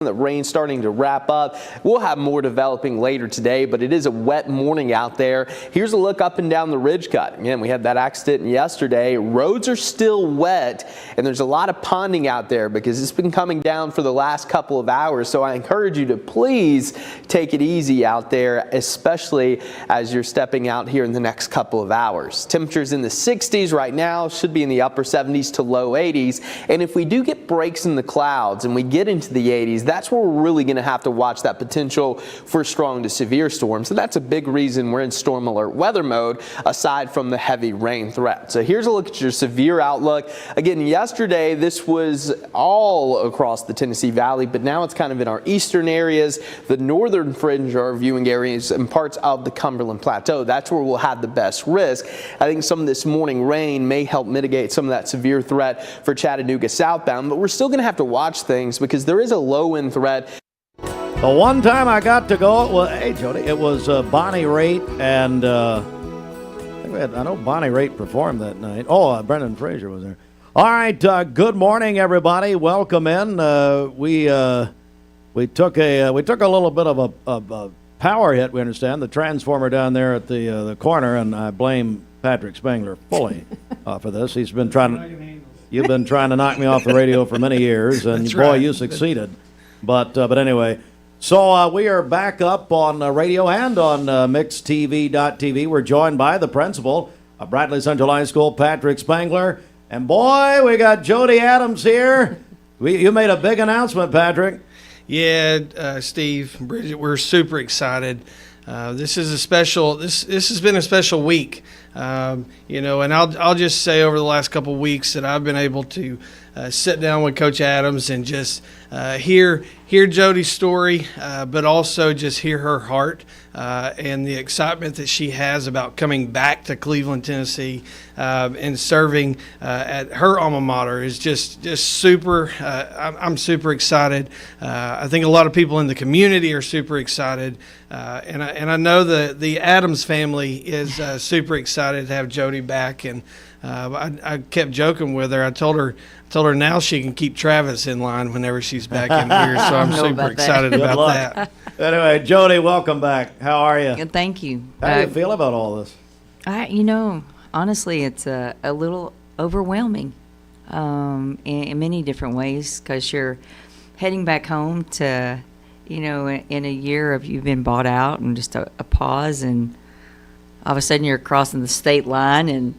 The rain starting to wrap up. We'll have more developing later today, but it is a wet morning out there. Here's a look up and down the ridge cut. Again, we had that accident yesterday. Roads are still wet, and there's a lot of ponding out there because it's been coming down for the last couple of hours. So I encourage you to please take it easy out there, especially as you're stepping out here in the next couple of hours. Temperatures in the 60s right now, should be in the upper 70s to low 80s. And if we do get breaks in the clouds and we get into the 80s, that's where we're really going to have to watch that potential for strong to severe storms. So that's a big reason we're in storm alert weather mode, aside from the heavy rain threat. So here's a look at your severe outlook. Again, yesterday this was all across the Tennessee Valley, but now it's kind of in our eastern areas, the northern fringe of our viewing areas, and parts of the Cumberland Plateau. That's where we'll have the best risk. I think some of this morning rain may help mitigate some of that severe threat for Chattanooga southbound, but we're still going to have to watch things because there is a low wind threat. The one time I got to go, well, hey, Jody, it was Bonnie Raitt, and I know Bonnie Raitt performed that night. Oh, Brendan Fraser was there. All right, good morning, everybody. Welcome in. We took a little bit of a power hit. We understand the transformer down there at the corner, and I blame Patrick Spangler fully for this. You've been trying to knock me off the radio for many years, and That's boy, right. you succeeded. But anyway, so we are back up on radio and on mixtv.tv. We're joined by the principal of Bradley Central High School, Patrick Spangler. And boy, we got Jody Adams here. You made a big announcement, Patrick. Yeah, Steve, Bridget, we're super excited. This is a special. This has been a special week, and I'll just say over the last couple of weeks that I've been able to sit down with Coach Adams and just hear Jody's story, but also just hear her heart and the excitement that she has about coming back to Cleveland, Tennessee, and serving at her alma mater is just super. I'm super excited. I think a lot of people in the community are super excited, and I know the Adams family is super excited to have Jody back. And I kept joking with her. I told her now she can keep Travis in line whenever she's back in here. So I'm super excited about that. Anyway, Jody, welcome back. How are you? Good, thank you. How do you feel about all this? Honestly, it's a little overwhelming in many different ways because you're heading back home to, in a year of you've been bought out and just a pause, and all of a sudden you're crossing the state line, and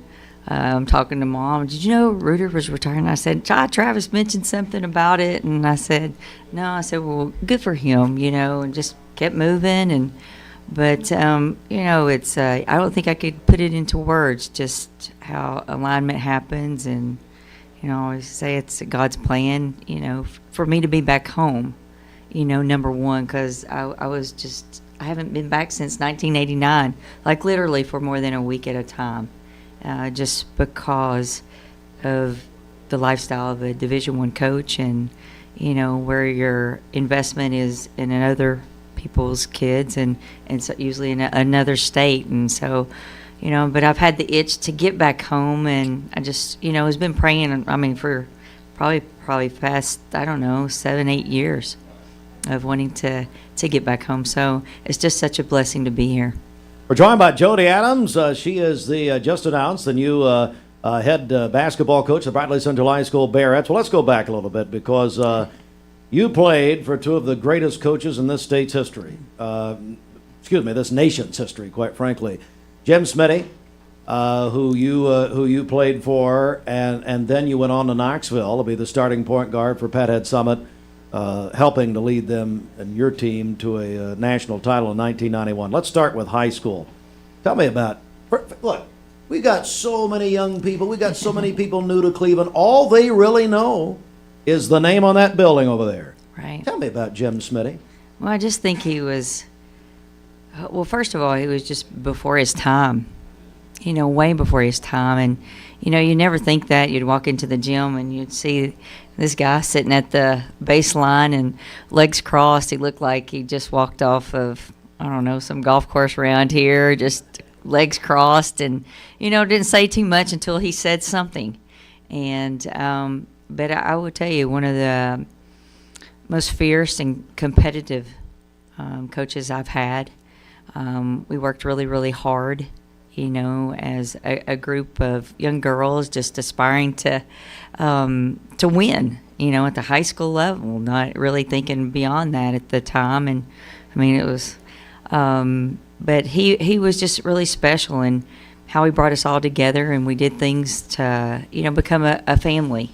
I'm talking to Mom. Did you know Reuter was retiring? I said, Travis mentioned something about it, and I said, no. I said, well, good for him, and just kept moving. But it's I don't think I could put it into words just how alignment happens, and I always say it's God's plan, for me to be back home, number one, because I haven't been back since 1989, like literally for more than a week at a time. Just because of the lifestyle of a Division I coach, and where your investment is in other people's kids, and so usually in another state, and so but I've had the itch to get back home, and I just has been praying. I mean, for probably past 7-8 years of wanting to get back home. So it's just such a blessing to be here. We're joined by Jody Adams. She is the just announced the new head basketball coach of Bradley Central High School Bearets. Well, let's go back a little bit because you played for two of the greatest coaches in this state's history. This nation's history, quite frankly. Jim Smitty, who you played for, and then you went on to Knoxville to be the starting point guard for Pat Head Summit, helping to lead them and your team to a national title in 1991. Let's start with high school. Tell me about, look, we got so many young people. We got so many people new to Cleveland. All they really know is the name on that building over there. Right. Tell me about Jim Smitty. Well, I just think he was, first of all, he was just before his time, way before his time. And, you never think that. You'd walk into the gym and you'd see this guy sitting at the baseline and legs crossed. He looked like he just walked off of, some golf course around here, just legs crossed, and, didn't say too much until he said something. And, but I will tell you, one of most fierce and competitive coaches I've had. We worked really, really hard, you know, as a group of young girls just aspiring to win, you know, at the high school level, not really thinking beyond that at the time. And I mean, it was, but he was just really special in how he brought us all together, and we did things to, you know, become a family.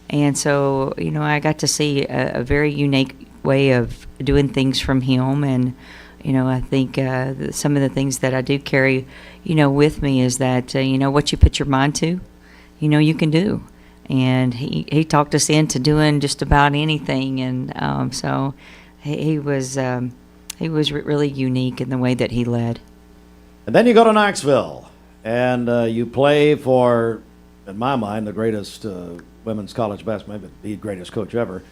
And so, you know, I got to see a very unique way of doing things from him. And, you know, I think some of the things that I do carry, you know, with me is that, you know, what you put your mind to, you know, you can do. And he talked us into doing just about anything. And so he was really unique in the way that he led. And then you go to Knoxville, and you play for, in my mind, the greatest women's college basketball, maybe the greatest coach ever.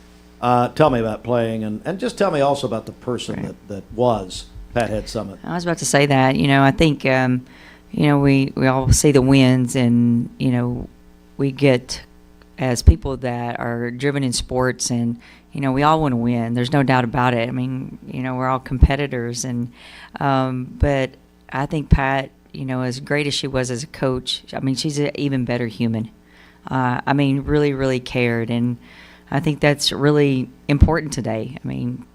Tell me about playing, and just tell me also about the person Right. that was Pat Head Summit. I was about to say that. You know, I think, you know, we all see the wins, and, you know, we get, as people that are driven in sports, and, you know, we all want to win. There's no doubt about it. I mean, you know, we're all competitors, and but I think Pat, you know, as great as she was as a coach, I mean, she's an even better human. I mean, really, really cared, and I think that's really important today. I mean,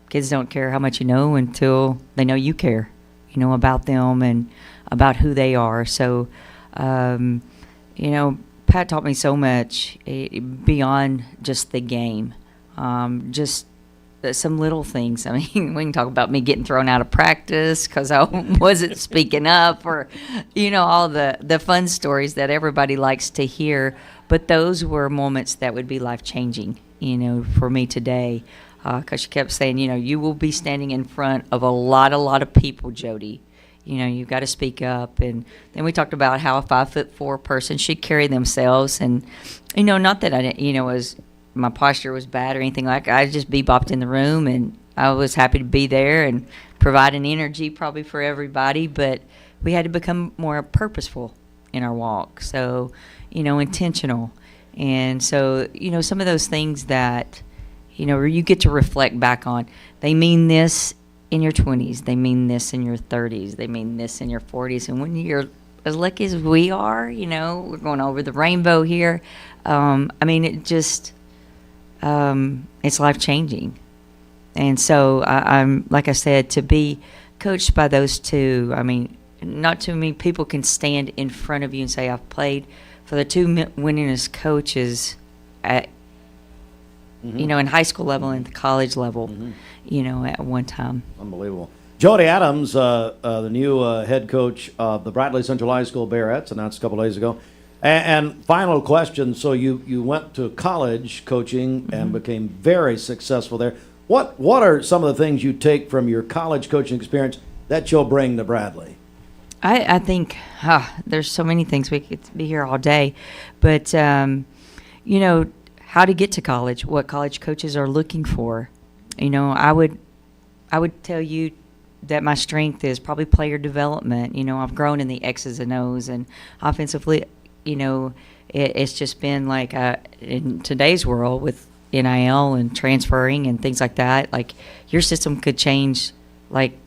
kids don't care how much you know until they know you care, you know, about them and about who they are. So, you know, Pat taught me so much beyond just the game, just some little things. I mean, we can talk about me getting thrown out of practice because I wasn't speaking up, or, you know, all the fun stories that everybody likes to hear. But those were moments that would be life-changing, you know, for me today. Because she kept saying, you know, you will be standing in front of a lot of people, Jody. You know, you've got to speak up. And then we talked about how a 5'4" person should carry themselves. And, you know, not that I didn't, you know, my posture was bad or anything like that. I just bebopped in the room, and I was happy to be there and provide an energy probably for everybody. But we had to become more purposeful in our walk. So, you know, intentional. And so, you know, some of those things that, you know, you get to reflect back on, they mean this in your 20s, they mean this in your 30s, they mean this in your 40s. And when you're as lucky as we are, you know, we're going over the rainbow here. I mean, it just, it's life-changing. And so I'm, like I said, to be coached by those two, I mean, not too many people can stand in front of you and say, I've played for the two winningest coaches at, you know, in high school level and the college level, you know, at one time. Unbelievable. Jody Adams, the new head coach of the Bradley Central High School Bearettes, announced a couple days ago. And final question, so you went to college coaching and became very successful there. What are some of the things you take from your college coaching experience that you'll bring to Bradley? I think there's so many things. We could be here all day. But, you know, how to get to college, what college coaches are looking for. You know, I would tell you that my strength is probably player development. You know, I've grown in the X's and O's, and offensively, you know, it's just been like in today's world with NIL and transferring and things like that, like your system could change like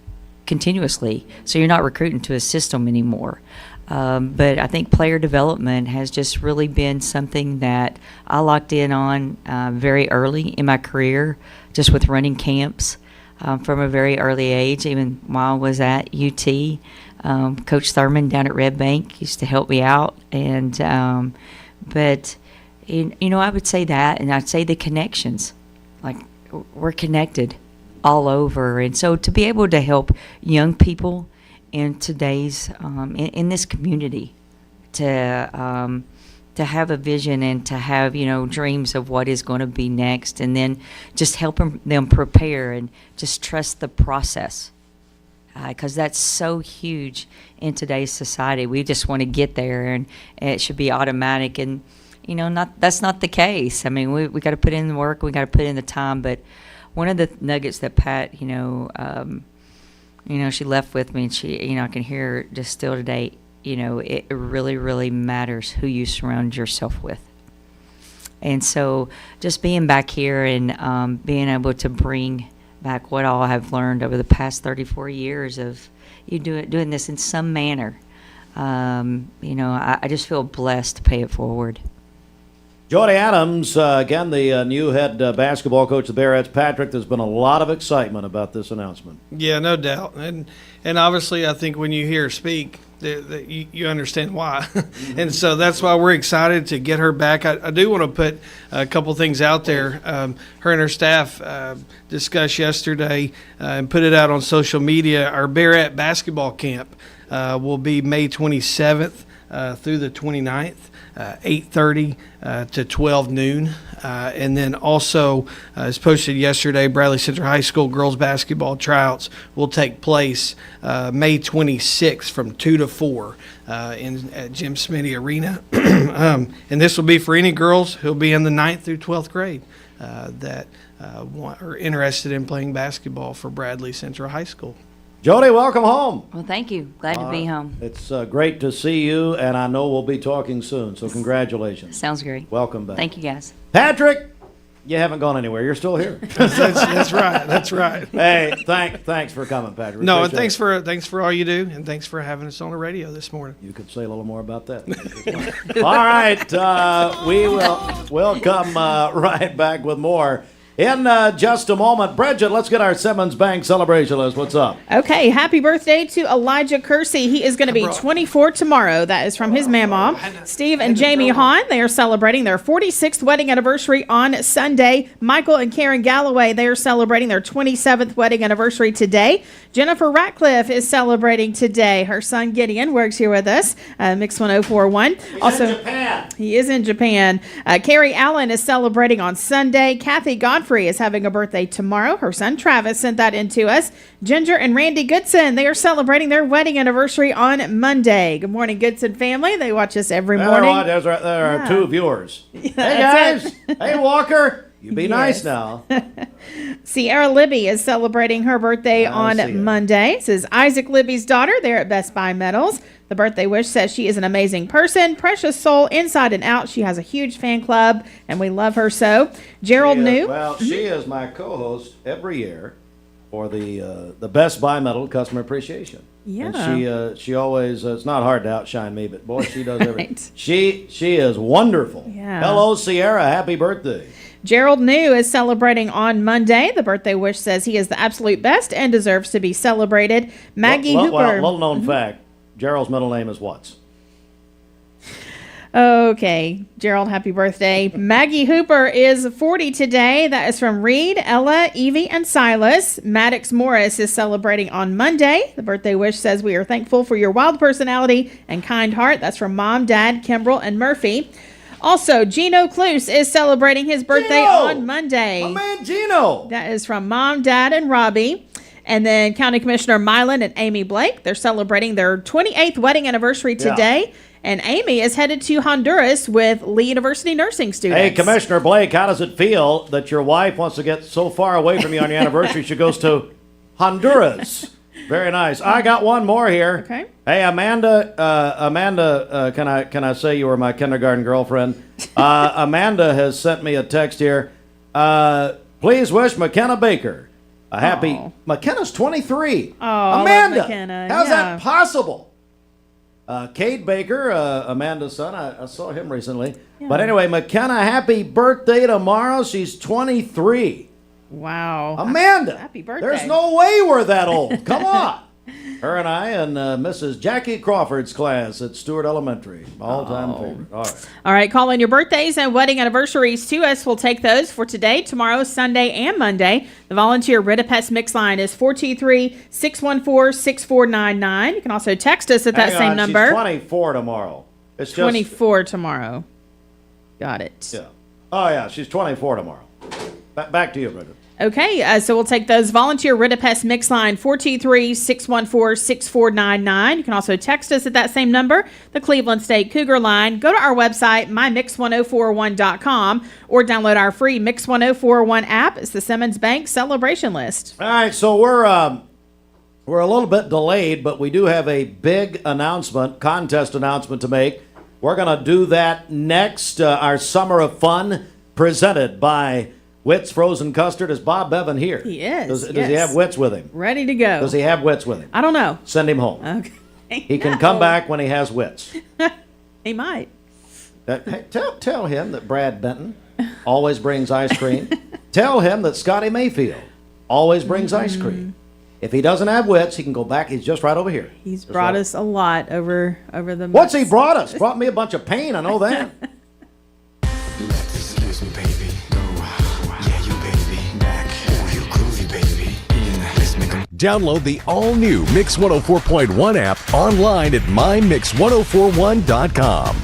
continuously. So you're not recruiting to a system anymore. But I think player development has just really been something that I locked in on very early in my career, just with running camps from a very early age, even while I was at UT. Coach Thurman down at Red Bank used to help me out. And but, you know, I would say that, and I'd say the connections. Like, we're connected all over. And so to be able to help young people in today's in this community to have a vision and to have, you know, dreams of what is going to be next, and then just helping them prepare and just trust the process, because that's so huge in today's society. We just want to get there, and it should be automatic, and, you know, that's not the case. I mean, we got to put in the work, we got to put in the time. But one of the nuggets that Pat, you know, she left with me, and she, you know, I can hear her just still today. You know, it really, really matters who you surround yourself with. And so just being back here and being able to bring back what all I've learned over the past 34 years of doing this in some manner, I just feel blessed to pay it forward. Jody Adams, again, the new head basketball coach of the Bearets. Patrick, there's been a lot of excitement about this announcement. Yeah, no doubt. And obviously, I think when you hear her speak, that you understand why. And so that's why we're excited to get her back. I do want to put a couple things out there. Her and her staff discussed yesterday and put it out on social media. Our Bearet basketball camp will be May 27th through the 29th. 8:30 to 12 noon. And then also, as posted yesterday, Bradley Central High School girls basketball tryouts will take place May 26th from 2 to 4 at Jim Smitty Arena. And this will be for any girls who will be in the 9th through 12th grade that are interested in playing basketball for Bradley Central High School. Jody, welcome home. Well, thank you. Glad to be home. It's great to see you, and I know we'll be talking soon, so congratulations. Sounds great. Welcome back. Thank you, guys. Patrick, you haven't gone anywhere. You're still here. That's right. That's right. Hey, thanks for coming, Patrick. No, and Appreciate thanks for all you do, and thanks for having us on the radio this morning. You could say a little more about that. All right, we'll come right back with more in just a moment. Bridget, let's get our Simmons Bank celebration list. What's up? Okay, happy birthday to Elijah Kersey. He is going to be 24 tomorrow. That is from his mama. Steve and Jamie Hahn, they are celebrating their 46th wedding anniversary on Sunday. Michael and Karen Galloway, they are celebrating their 27th wedding anniversary today. Jennifer Ratcliffe is celebrating today. Her son Gideon works here with us, Mix 1041. He's in Japan. He is in Japan. Carrie Allen is celebrating on Sunday. Kathy Godfrey is having a birthday tomorrow. Her son Travis sent that in to us. Ginger and Randy Goodson, they are celebrating their wedding anniversary on Monday. Good morning, Goodson family. They watch us every morning. There are two viewers. Hey, That's guys. Hey, Walker. You be nice now. Sierra Libby is celebrating her birthday on Monday. This is Isaac Libby's daughter. They're at Best Buy Metals. The birthday wish says she is an amazing person, precious soul, inside and out. She has a huge fan club, and we love her so. Gerald New. Well, she is my co-host every year for the Best Buy Metal Customer Appreciation. Yeah. And she always, it's not hard to outshine me, but boy, she does everything. She is wonderful. Yeah. Hello, Sierra. Happy birthday. Gerald New is celebrating on Monday. The birthday wish says he is the absolute best and deserves to be celebrated. Maggie Hooper. Well, little known fact, Gerald's middle name is what? Okay, Gerald, happy birthday. Maggie Hooper is 40 today. That is from Reed, Ella, Evie, and Silas. Maddox Morris is celebrating on Monday. The birthday wish says we are thankful for your wild personality and kind heart. That's from Mom, Dad, Kimbrell, and Murphy. Also, Gino Cluse is celebrating his birthday on Monday. My man Gino. That is from Mom, Dad, and Robbie. And then County Commissioner Mylan and Amy Blake. They're celebrating their 28th wedding anniversary today. Yeah. And Amy is headed to Honduras with Lee University nursing students. Hey, Commissioner Blake, how does it feel that your wife wants to get so far away from you on your anniversary she goes to Honduras? Very nice. I got one more here. Okay. Hey, Amanda, can I say you were my kindergarten girlfriend? Amanda has sent me a text here. Please wish McKenna Baker a happy. McKenna's 23. Oh, Amanda, McKenna. How's that possible? Cade Baker, Amanda's son, I saw him recently. Yeah. But anyway, McKenna, happy birthday tomorrow. She's 23. Wow. Amanda, happy birthday. There's no way we're that old. Come on. Her and I and Mrs. Jackie Crawford's class at Stewart Elementary. All-time favorite. All right. All right, call in your birthdays and wedding anniversaries to us. We'll take those for today, tomorrow, Sunday, and Monday. The volunteer Ritapest mix line is 423-614-6499. You can also text us at that same number. She's 24 tomorrow. It's just 24 tomorrow. Got it. Yeah. Oh, yeah, she's 24 tomorrow. Back to you, Bridget. Okay, so we'll take those volunteer Ritapest mix line 423-614-6499. You can also text us at that same number, the Cleveland State Cougar line. Go to our website, mymix1041.com, or download our free Mix 1041 app. It's the Simmons Bank celebration list. All right, so we're a little bit delayed, but we do have a big contest announcement to make. We're going to do that next. Our Summer of Fun presented by Whit's Frozen Custard. Is Bob Bevan here? He is, Does he have Whit's with him? Ready to go. Does he have Whit's with him? I don't know. Send him home. Okay. He can come back when he has Whit's. He might. Hey, tell him that Brad Benton always brings ice cream. Tell him that Scotty Mayfield always brings ice cream. If he doesn't have Whit's, he can go back. He's just right over here. He's brought us a lot over the months. What's he brought us? Brought me a bunch of pain, I know that. Excuse me, baby. Yeah, you baby. Back. Oh, you groovy, baby. Let's make 'em. Download the all-new Mix 104.1 app online at mymix1041.com.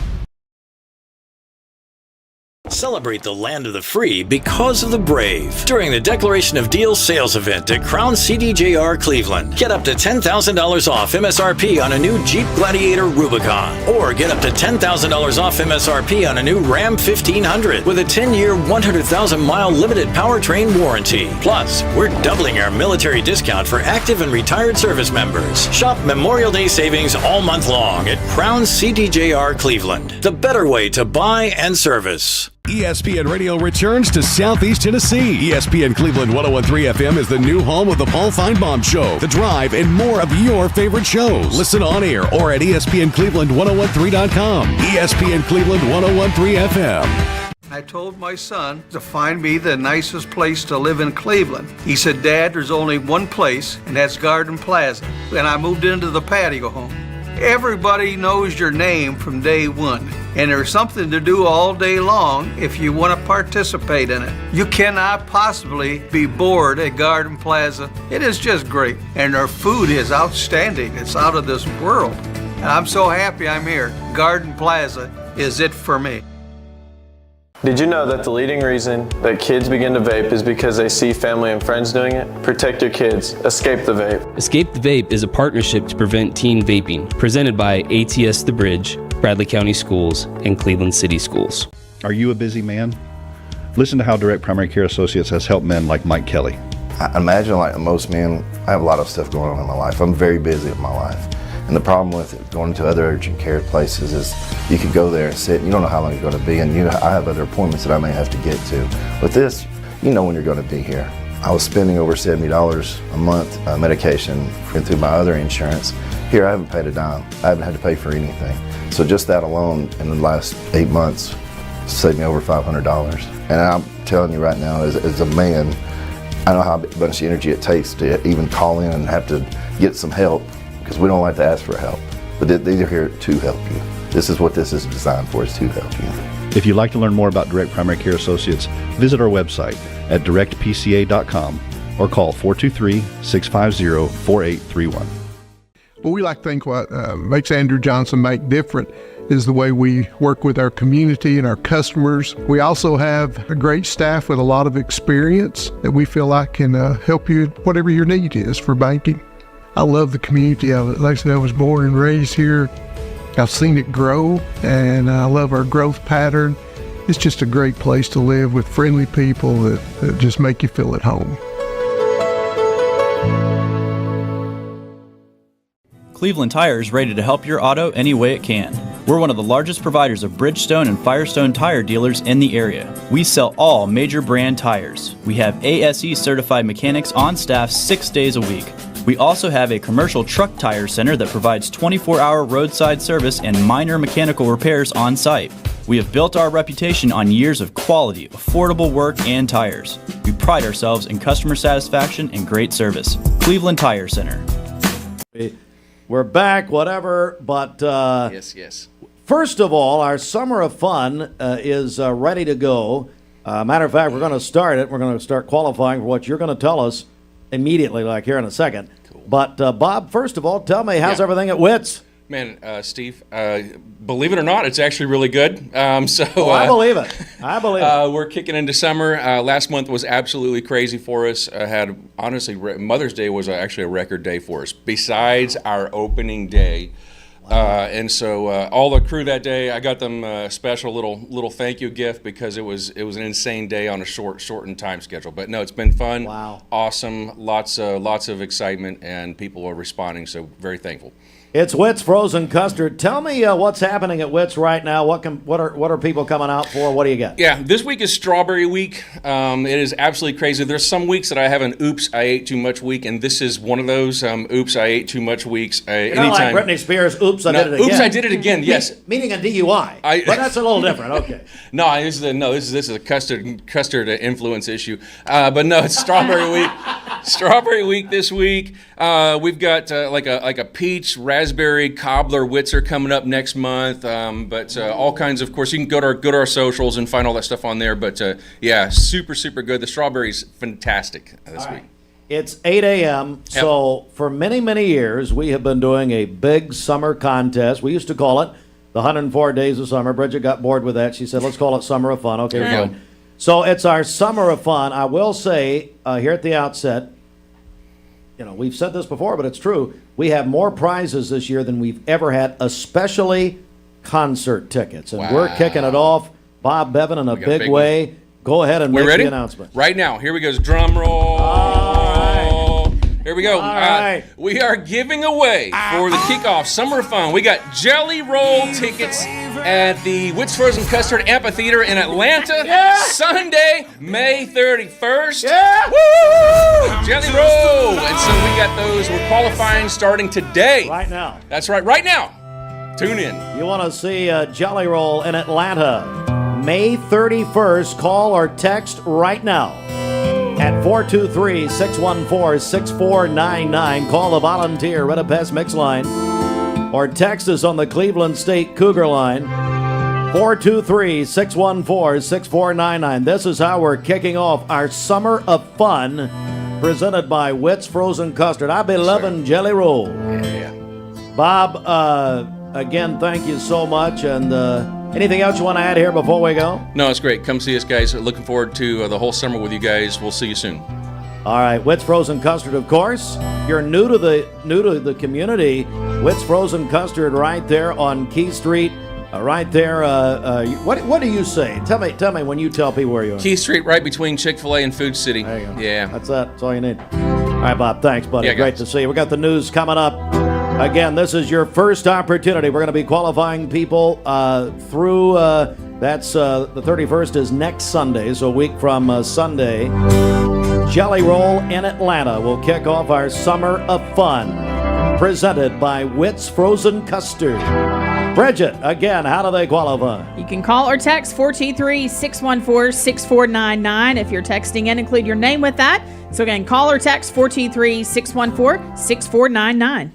Celebrate the land of the free because of the brave during the Declaration of Deals sales event at Crown CDJR Cleveland. Get up to $10,000 off MSRP on a new Jeep Gladiator Rubicon, or get up to $10,000 off MSRP on a new Ram 1500 with a 10-year, 100,000-mile limited powertrain warranty. Plus, we're doubling our military discount for active and retired service members. Shop Memorial Day savings all month long at Crown CDJR Cleveland. The better way to buy and service. ESPN Radio returns to Southeast Tennessee. ESPN Cleveland 101.3 FM is the new home of the Paul Feinbaum Show, The Drive, and more of your favorite shows. Listen on air or at ESPNCleveland1013.com. ESPN Cleveland 101.3 FM. I told my son to find me the nicest place to live in Cleveland. He said, Dad, there's only one place, and that's Garden Plaza. And I moved into the patio home. Everybody knows your name from day one, and there's something to do all day long if you want to participate in it. You cannot possibly be bored at Garden Plaza. It is just great, and their food is outstanding. It's out of this world. And I'm so happy I'm here. Garden Plaza is it for me. Did you know that the leading reason that kids begin to vape is because they see family and friends doing it? Protect your kids. Escape the vape. Escape the Vape is a partnership to prevent teen vaping, presented by ATS The Bridge, Bradley County Schools, and Cleveland City Schools. Are you a busy man? Listen to how Direct Primary Care Associates has helped men like Mike Kelly. I imagine like most men, I have a lot of stuff going on in my life. I'm very busy in my life. And the problem with going to other urgent care places is you could go there and sit, and you don't know how long you're going to be, and I have other appointments that I may have to get to. With this, you know when you're going to be here. I was spending over $70 a month medication through my other insurance. Here, I haven't paid a dime. I haven't had to pay for anything. So just that alone in the last 8 months saved me over $500. And I'm telling you right now, as a man, I know how much energy it takes to even call in and have to get some help, because we don't like to ask for help, but these are here to help you. This is what this is designed for, is to help you. If you'd like to learn more about Direct Primary Care Associates, visit our website at directpca.com or call 423-650-4831. Well, we like to think what makes Andrew Johnson make different is the way we work with our community and our customers. We also have a great staff with a lot of experience that we feel like can help you whatever your need is for banking. I love the community of it. Like I said, I was born and raised here. I've seen it grow, and I love our growth pattern. It's just a great place to live with friendly people that just make you feel at home. Cleveland Tire is ready to help your auto any way it can. We're one of the largest providers of Bridgestone and Firestone tire dealers in the area. We sell all major brand tires. We have ASE certified mechanics on staff 6 days a week. We also have a commercial truck tire center that provides 24-hour roadside service and minor mechanical repairs on site. We have built our reputation on years of quality, affordable work and tires. We pride ourselves in customer satisfaction and great service. Cleveland Tire Center. We're back, whatever, but yes. First of all, our Summer of Fun is ready to go. Matter of fact, we're going to start it. We're going to start qualifying for what you're going to tell us immediately, like here in a second. Cool. But, Bob, first of all, tell me, how's everything at Whit's? Man, Steve, believe it or not, it's actually really good. I believe it. I believe it. We're kicking into summer. Last month was absolutely crazy for us. Honestly, Mother's Day was actually a record day for us, besides our opening day. And so all the crew that day, I got them a special little thank you gift, because it was an insane day on a shortened time schedule. But no, it's been fun. Wow. Awesome. Lots of excitement, and people are responding. So very thankful. It's Whit's Frozen Custard. Tell me what's happening at Whit's right now. What are people coming out for? What do you got? Yeah, this week is Strawberry Week. It is absolutely crazy. There's some weeks that I have an oops, I ate too much week, and this is one of those oops, I ate too much weeks. You're not like Britney Spears, oops, I did it again. Oops, I did it again, yes. Meaning a DUI, but that's a little different, okay. This is a custard influence issue. But no, it's Strawberry Week. Strawberry Week this week. We've got like a peach, raspberry, cobbler, Whits are coming up next month. But all kinds of course, you can go to our socials and find all that stuff on there. But yeah, super, super good. The strawberry's fantastic this week. It's 8 a.m. Yep. So for many, many years, we have been doing a big summer contest. We used to call it the 104 Days of Summer. Bridget got bored with that. She said, let's call it Summer of Fun. Okay, we're good. So it's our Summer of Fun. I will say here at the outset, we've said this before, but it's true. We have more prizes this year than we've ever had, especially concert tickets. And we're kicking it off, Bob Bevan, in a big way. Go ahead and make the announcement. Right now. Here we go. Drum roll. All right. Here we go. All right. We are giving away for the kickoff Summer Fun. We got Jelly Roll tickets at the Whit's Frozen Custard Amphitheater in Atlanta, Sunday, May 31st. Yeah. Woo! Jelly Roll. And so we got those. We're qualifying starting today. Right now. That's right. Right now. Tune in. You want to see Jelly Roll in Atlanta, May 31st. Call or text right now at 423-614-6499. Call the volunteer Red Pest Mix line or text us on the Cleveland State Cougar line, 423-614-6499. This is how we're kicking off our Summer of Fun, presented by Whit's Frozen Custard. I've been loving Jelly Roll. Yeah. Bob, again, thank you so much. And anything else you want to add here before we go? No, it's great. Come see us, guys. Looking forward to the whole summer with you guys. We'll see you soon. All right, Whit's Frozen Custard, of course. If you're new to the community, Whit's Frozen Custard right there on Key Street. Right there. What do you say? Tell me when you tell people where you are. Key Street, right between Chick-fil-A and Food City. There you go. Yeah. That's all you need. All right, Bob. Thanks, buddy. Yeah, Great to see you. We got the news coming up. Again, this is your first opportunity. We're going to be qualifying people through, the 31st is next Sunday, so a week from Sunday. Jelly Roll in Atlanta will kick off our Summer of Fun, presented by Whit's Frozen Custard. Bridget, again, how do they qualify? You can call or text 423-614-6499. If you're texting in, include your name with that. So again, call or text 423-614-6499.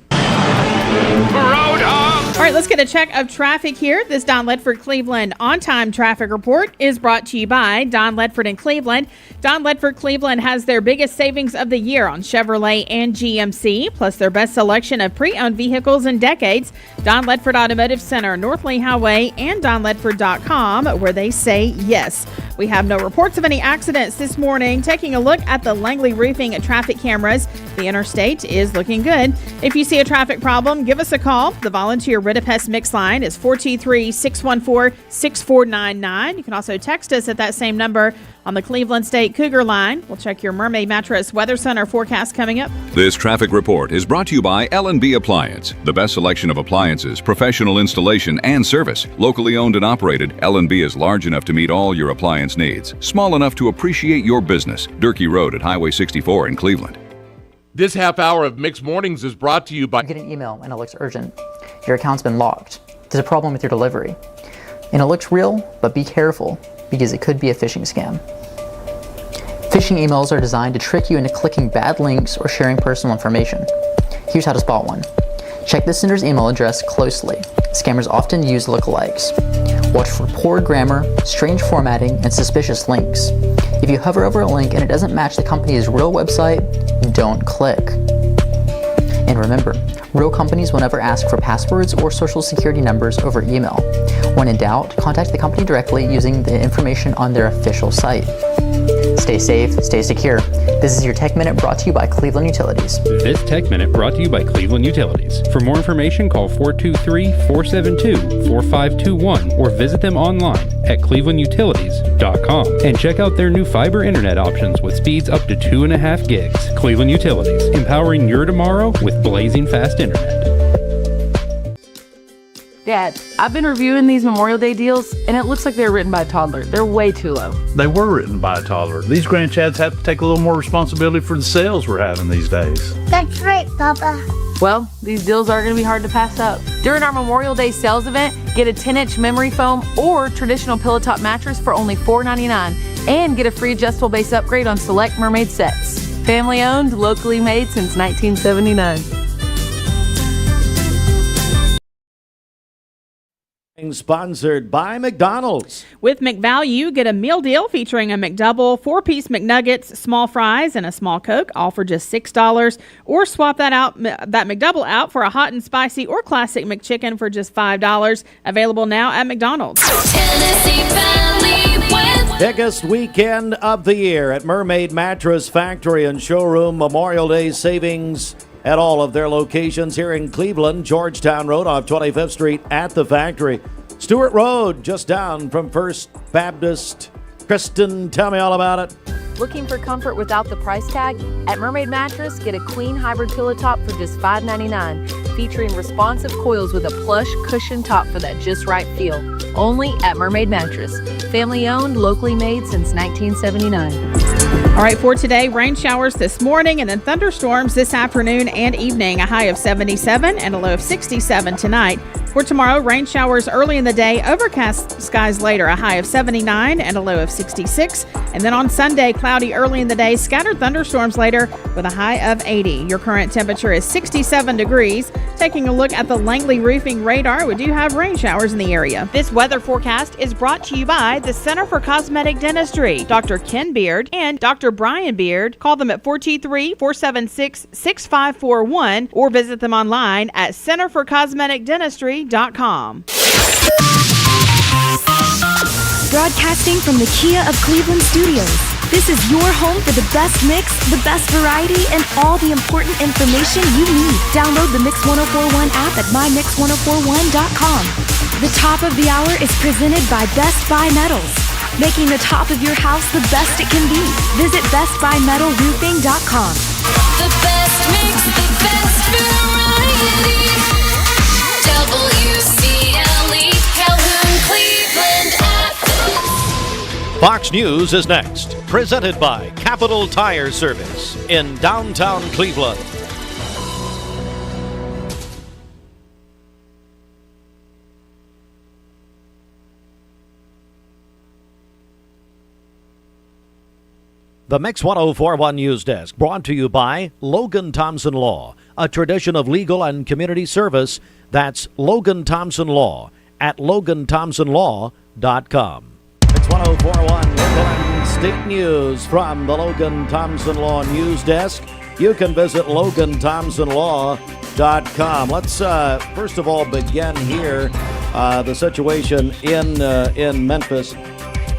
All right, let's get a check of traffic here. This Don Ledford Cleveland on-time traffic report is brought to you by Don Ledford in Cleveland. Don Ledford Cleveland has their biggest savings of the year on Chevrolet and GMC, plus their best selection of pre-owned vehicles in decades. Don Ledford Automotive Center, North Lee Highway, and donledford.com, where they say yes. We have no reports of any accidents this morning. Taking a look at the Langley Roofing traffic cameras, the interstate is looking good. If you see a traffic problem, give us a call. The volunteer Ridipest Mix line is 423-614-6499. You can also text us at that same number on the Cleveland State Cougar line. We'll check your Mermaid Mattress Weather Center forecast coming up. This traffic report is brought to you by L&B Appliance, the best selection of appliances, professional installation, and service. Locally owned and operated, L&B is large enough to meet all your appliance needs, small enough to appreciate your business. Durkee Road at Highway 64 in Cleveland. This half hour of Mixed Mornings is brought to you by... Get an email and it looks urgent. Your account's been locked. There's a problem with your delivery. And it looks real, but be careful because it could be a phishing scam. Phishing emails are designed to trick you into clicking bad links or sharing personal information. Here's how to spot one. Check the sender's email address closely. Scammers often use lookalikes. Watch for poor grammar, strange formatting, and suspicious links. If you hover over a link and it doesn't match the company's real website, don't click. And remember, real companies will never ask for passwords or social security numbers over email. When in doubt, contact the company directly using the information on their official site. Stay safe, stay secure. This is your Tech Minute brought to you by Cleveland Utilities. This Tech Minute brought to you by Cleveland Utilities. For more information, call 423-472-4521 or visit them online at clevelandutilities.com and check out their new fiber internet options with speeds up to 2.5 gigs. Cleveland Utilities, empowering your tomorrow with blazing fast internet. Dad, I've been reviewing these Memorial Day deals, and it looks like they're written by a toddler. They're way too low. They were written by a toddler. These grandchads have to take a little more responsibility for the sales we're having these days. That's right, Papa. Well, these deals are going to be hard to pass up. During our Memorial Day sales event, get a 10-inch memory foam or traditional pillow top mattress for only $4.99 and get a free adjustable base upgrade on select Mermaid sets. Family owned, locally made since 1979. Sponsored by McDonald's. With McValue, get a meal deal featuring a McDouble, 4-piece McNuggets, small fries, and a small Coke, all for just $6. Or swap that McDouble out for a hot and spicy or classic McChicken for just $5. Available now at McDonald's. Biggest weekend of the year at Mermaid Mattress Factory and Showroom. Memorial Day savings at all of their locations here in Cleveland, Georgetown Road off 25th Street at the factory. Stewart Road, just down from First Baptist. Kristen, tell me all about it. Looking for comfort without the price tag? At Mermaid Mattress, get a queen hybrid pillow top for just $5.99, featuring responsive coils with a plush cushion top for that just right feel. Only at Mermaid Mattress. Family owned, locally made since 1979. All right, for today, rain showers this morning and then thunderstorms this afternoon and evening. A high of 77 and a low of 67 tonight. For tomorrow, rain showers early in the day, overcast skies later. A high of 79 and a low of 66. And then on Sunday, cloudy early in the day, scattered thunderstorms later with a high of 80. Your current temperature is 67 degrees. Taking a look at the Langley Roofing radar, we do have rain showers in the area. This weather forecast is brought to you by the Center for Cosmetic Dentistry, Dr. Ken Beard and Dr. Brian Beard. Call them at 423-476-6541 or visit them online at centerforcosmeticdentistry.com. Broadcasting from the Kia of Cleveland studios. This is your home for the best mix, the best variety, and all the important information you need. Download the Mix 1041 app at mymix1041.com. The top of the hour is presented by Best Buy Metals, making the top of your house the best it can be. Visit bestbuymetalroofing.com. The best mix, the best variety. WCLE, Calhoun, Cleveland, Fox News is next, presented by Capital Tire Service in downtown Cleveland. The Mix 1041 News Desk, brought to you by Logan Thompson Law, a tradition of legal and community service. That's Logan Thompson Law at LoganThompsonLaw.com. Mix 1041 Local and State News from the Logan Thompson Law News Desk. You can visit LoganThompsonLaw.com. Let's first of all begin here the situation in Memphis,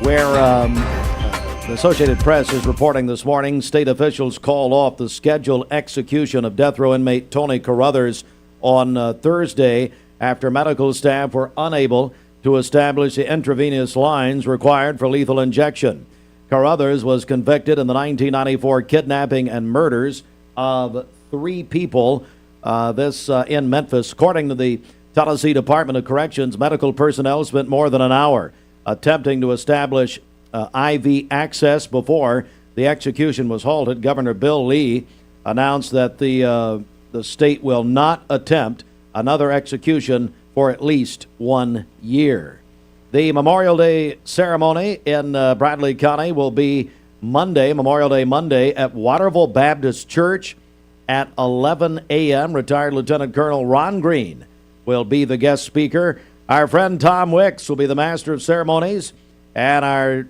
where the Associated Press is reporting this morning state officials called off the scheduled execution of death row inmate Tony Carruthers on Thursday after medical staff were unable to establish the intravenous lines required for lethal injection. Carruthers was convicted in the 1994 kidnapping and murders of 3 people, in Memphis. According to the Tennessee Department of Corrections, medical personnel spent more than an hour attempting to establish IV access before the execution was halted. Governor Bill Lee announced that the state will not attempt another execution for at least 1 year. The Memorial Day ceremony in Bradley County will be Monday, Memorial Day Monday, at Waterville Baptist Church at 11 a.m. Retired Lieutenant Colonel Ron Green will be the guest speaker. Our friend Tom Wicks will be the master of ceremonies. And our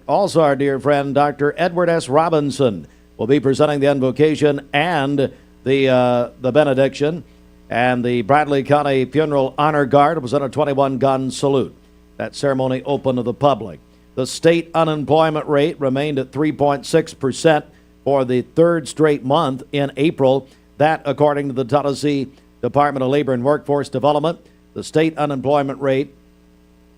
dear friend, Dr. Edward S. Robinson, will be presenting the invocation and the benediction. And the Bradley County Funeral Honor Guard will present a 21-gun salute. That ceremony open to the public. The state unemployment rate remained at 3.6% for the third straight month in April. That, according to the Tennessee Department of Labor and Workforce Development, the state unemployment rate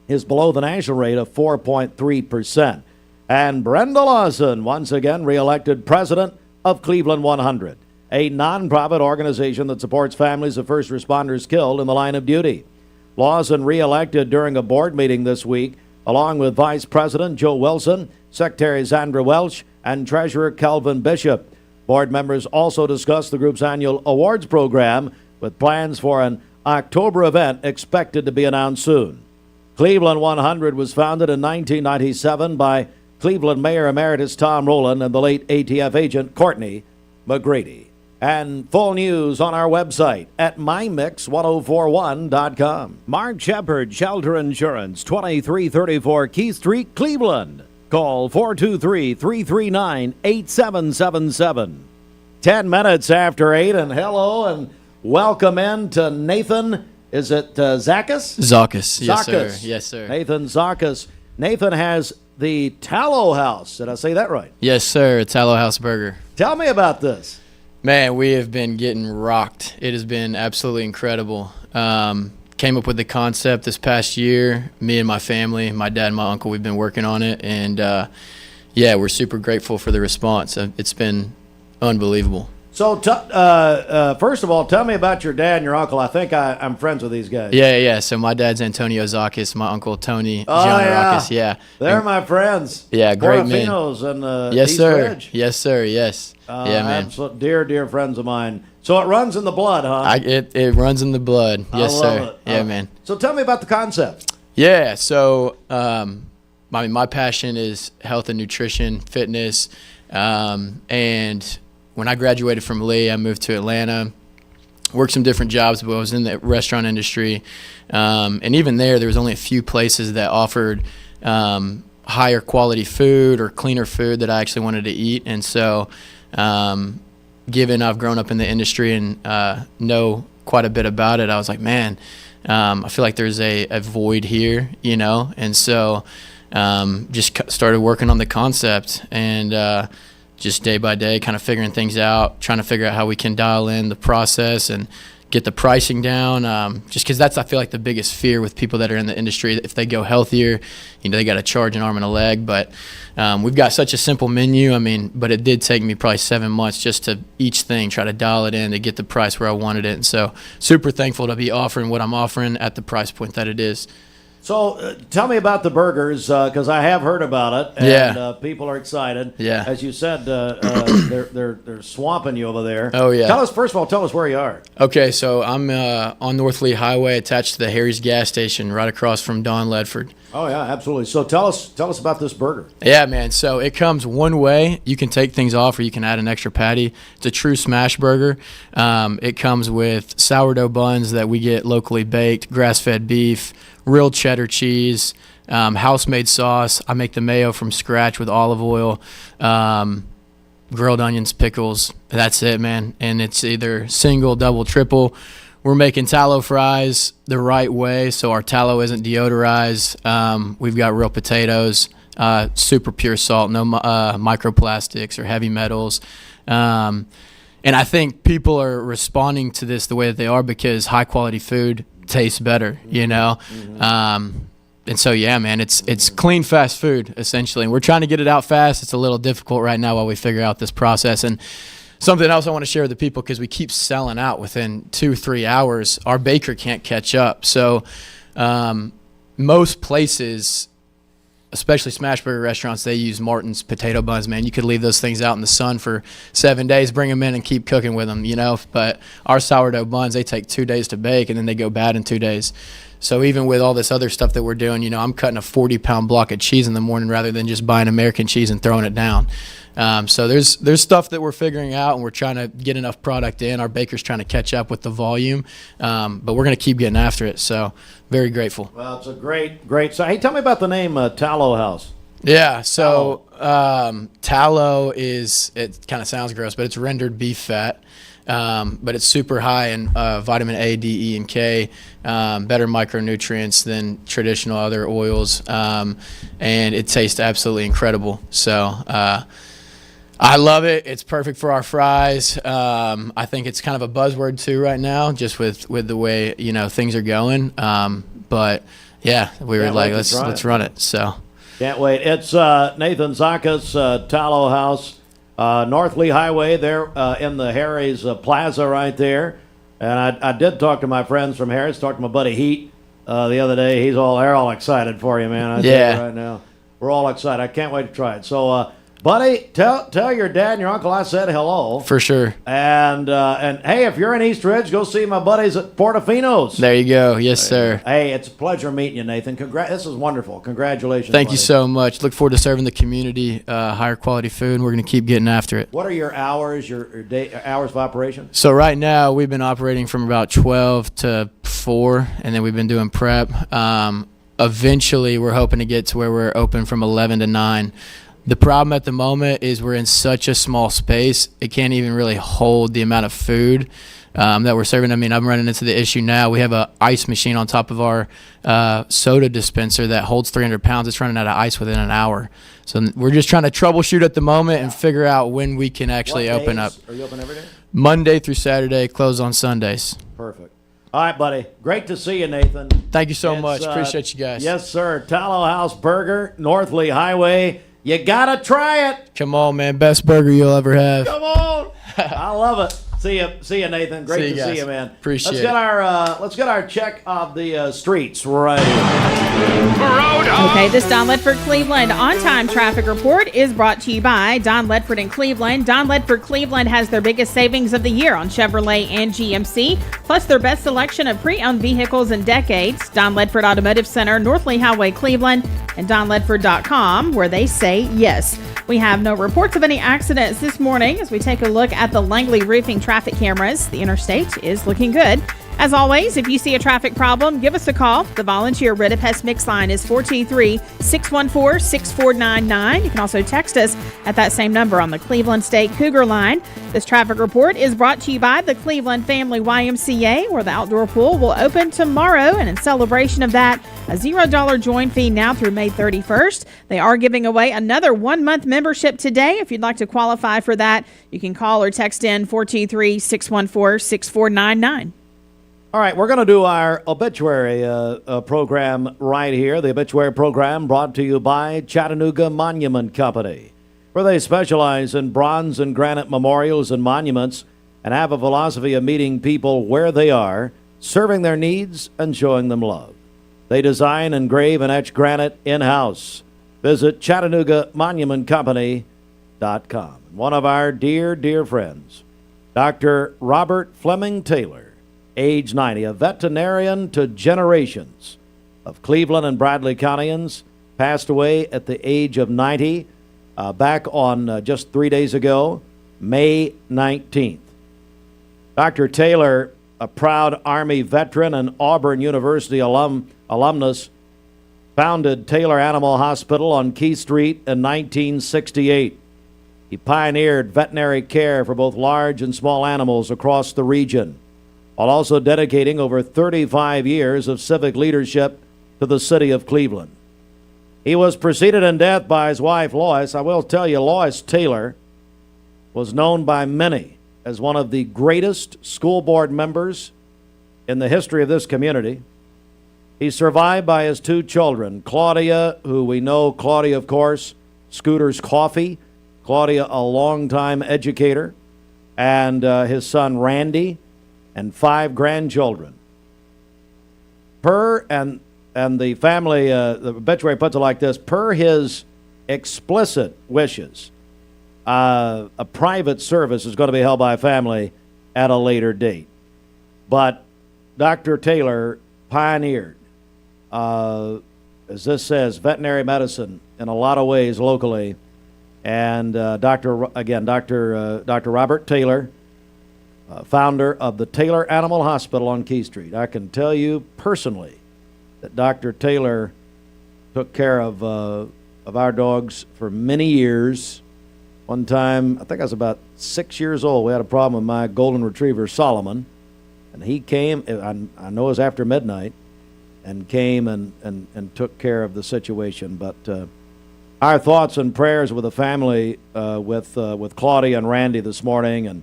is below the national rate of 4.3%. And Brenda Lawson, once again reelected president of Cleveland 100, a nonprofit organization that supports families of first responders killed in the line of duty. Lawson reelected during a board meeting this week, along with Vice President Joe Wilson, Secretary Zandra Welch, and Treasurer Kelvin Bishop. Board members also discussed the group's annual awards program, with plans for an October event expected to be announced soon. Cleveland 100 was founded in 1997 by Cleveland Mayor Emeritus Tom Rowland and the late ATF agent Courtney McGrady. And full news on our website at mymix1041.com. Mark Shepard, Shelter Insurance, 2334 Keith Street, Cleveland. Call 423-339-8777. 10 minutes after 8, and hello and welcome in to Nathan. Is it Zakkas? Zakkas. Yes, Zakkas. sir. Yes, sir. Nathan Zakkas. Nathan has the Tallow House. Did I say that right? Yes, sir. Tallow House Burger. Tell me about this. Man, we have been getting rocked. It has been absolutely incredible. Came up with the concept this past year. Me and my family, my dad and my uncle, we've been working on it. And, yeah, we're super grateful for the response. It's been unbelievable. So, first of all, tell me about your dad and your uncle. I think I'm friends with these guys. Yeah. So my dad's Antonio Zakkas, my uncle Tony Giannarakis. Yeah. They're my friends. Yeah, great men. Portofino's and yes, East sir. Ridge. Yes, sir. Yes. Yeah, man. Dear friends of mine. So it runs in the blood, huh? It runs in the blood. Yes, I love sir. it. Yeah, man. So tell me about the concept. Yeah. So, my passion is health and nutrition, fitness, and when I graduated from Lee, I moved to Atlanta, worked some different jobs, but I was in the restaurant industry. And even there was only a few places that offered higher quality food or cleaner food that I actually wanted to eat. And so, given I've grown up in the industry and know quite a bit about it, I was like, man, I feel like there's a void here, you know? And so just started working on the concept and just day by day kind of figuring things out, trying to figure out how we can dial in the process and get the pricing down, just because that's, I feel like, the biggest fear with people that are in the industry. If they go healthier, you know, they got to charge an arm and a leg. But we've got such a simple menu. I mean, but it did take me probably 7 months just to each thing, try to dial it in to get the price where I wanted it. And so super thankful to be offering what I'm offering at the price point that it is. So tell me about the burgers, because I have heard about it, and people are excited. Yeah. As you said, they're swamping you over there. Oh, yeah. First of all, tell us where you are. Okay, so I'm on North Lee Highway, attached to the Harry's gas station, right across from Don Ledford. Oh yeah, absolutely. So tell us about this burger. Yeah, man. So it comes one way. You can take things off, or you can add an extra patty. It's a true smash burger. It comes with sourdough buns that we get locally baked, grass-fed beef, real cheddar cheese, house-made sauce. I make the mayo from scratch with olive oil, grilled onions, pickles. That's it, man. And it's either single, double, triple. We're making tallow fries the right way, so our tallow isn't deodorized. We've got real potatoes, super pure salt, no microplastics or heavy metals. And I think people are responding to this the way that they are because high-quality food tastes better, you know? And so, yeah, man, it's clean, fast food, essentially. And we're trying to get it out fast. It's a little difficult right now while we figure out this process. And something else I want to share with the people, because we keep selling out within 2-3 hours. Our baker can't catch up. So most places, especially smash burger restaurants, they use Martin's potato buns, man. You could leave those things out in the sun for 7 days, bring them in and keep cooking with them, you know. But our sourdough buns, they take 2 days to bake, and then they go bad in 2 days. So even with all this other stuff that we're doing, you know, I'm cutting a 40-pound block of cheese in the morning rather than just buying American cheese and throwing it down. So there's stuff that we're figuring out, and we're trying to get enough product in. Our baker's trying to catch up with the volume, but we're going to keep getting after it. So very grateful. Well, it's a great. So, hey, tell me about the name Tallow House. Yeah, so tallow is, it kind of sounds gross, but it's rendered beef fat. But it's super high in vitamin A, D, E, and K, better micronutrients than traditional other oils, and it tastes absolutely incredible. So I love it. It's perfect for our fries. I think it's kind of a buzzword too right now, just with the way, you know, things are going. But yeah, we were like, let's run it. So can't wait. It's Nathan Zakkas, Tallow House. North Lee Highway there in the Harry's Plaza right there. And I did talk to my friends from Harry's, talked to my buddy Heat, the other day. They're all excited for you, man. I tell Yeah. you right now. We're all excited. I can't wait to try it. So, buddy, tell your dad and your uncle I said hello. For sure. And hey, if you're in East Ridge, go see my buddies at Portofino's. There you go. Yes, sir. Hey, it's a pleasure meeting you, Nathan. This is wonderful. Congratulations. Thank buddy. you so much. Look forward to serving the community higher quality food, and we're going to keep getting after it. What are your hours, your day hours of operation? So right now we've been operating from about 12 to 4, and then we've been doing prep. Eventually, we're hoping to get to where we're open from 11 to 9. The problem at the moment is we're in such a small space, it can't even really hold the amount of food that we're serving. I mean, I'm running into the issue now. We have an ice machine on top of our soda dispenser that holds 300 pounds. It's running out of ice within an hour. So we're just trying to troubleshoot at the moment and figure out when we can actually open up. Are you open every day? Monday through Saturday, closed on Sundays. Perfect. All right, buddy. Great to see you, Nathan. Thank you so much. Appreciate you guys. Yes, sir. Tallow House Burger, North Lee Highway. You got to try it. Come on, man. Best burger you'll ever have. Come on. I love it. See you, Nathan. Great to see you, man. Appreciate let's it. Let's get our check of the streets right. Okay, this Don Ledford Cleveland on-time traffic report is brought to you by Don Ledford in Cleveland. Don Ledford Cleveland has their biggest savings of the year on Chevrolet and GMC, plus their best selection of pre-owned vehicles in decades. Don Ledford Automotive Center, North Lee Highway, Cleveland, and donledford.com, where they say yes. We have no reports of any accidents this morning as we take a look at the Langley Roofing traffic cameras. The interstate is looking good. As always, if you see a traffic problem, give us a call. The volunteer Rid of Pest Mix line is 423-614-6499. You can also text us at that same number on the Cleveland State Cougar line. This traffic report is brought to you by the Cleveland Family YMCA, where the outdoor pool will open tomorrow. And in celebration of that, a $0 join fee now through May 31st. They are giving away another 1-month membership today. If you'd like to qualify for that, you can call or text in 423-614-6499. All right, we're going to do our obituary program right here. The obituary program brought to you by Chattanooga Monument Company, where they specialize in bronze and granite memorials and monuments and have a philosophy of meeting people where they are, serving their needs and showing them love. They design, engrave, and etch granite in-house. Visit ChattanoogaMonumentCompany.com. One of our dear friends, Dr. Robert Fleming Taylor, age 90, a veterinarian to generations of Cleveland and Bradley Countyans, passed away at the age of 90 back on just 3 days ago, May 19th. Dr. Taylor, a proud Army veteran and Auburn University alumnus, founded Taylor Animal Hospital on Key Street in 1968. He pioneered veterinary care for both large and small animals across the region, while also dedicating over 35 years of civic leadership to the city of Cleveland. He was preceded in death by his wife, Lois. I will tell you, Lois Taylor was known by many as one of the greatest school board members in the history of this community. He's survived by his 2 children, Claudia, who we know, Claudia, of course, Scooter's Coffee, Claudia, a longtime educator, and his son, Randy, and 5 grandchildren. And the family, the obituary puts it like this: per his explicit wishes, a private service is going to be held by a family at a later date. But Dr. Taylor pioneered, as this says, veterinary medicine in a lot of ways locally. And Dr. Robert Taylor, founder of the Taylor Animal Hospital on Key Street. I can tell you personally that Dr. Taylor took care of our dogs for many years. One time, I think I was about 6 years old, we had a problem with my golden retriever, Solomon, and he came, I know it was after midnight, and came and took care of the situation. But our thoughts and prayers with the family, with Claudia and Randy this morning, and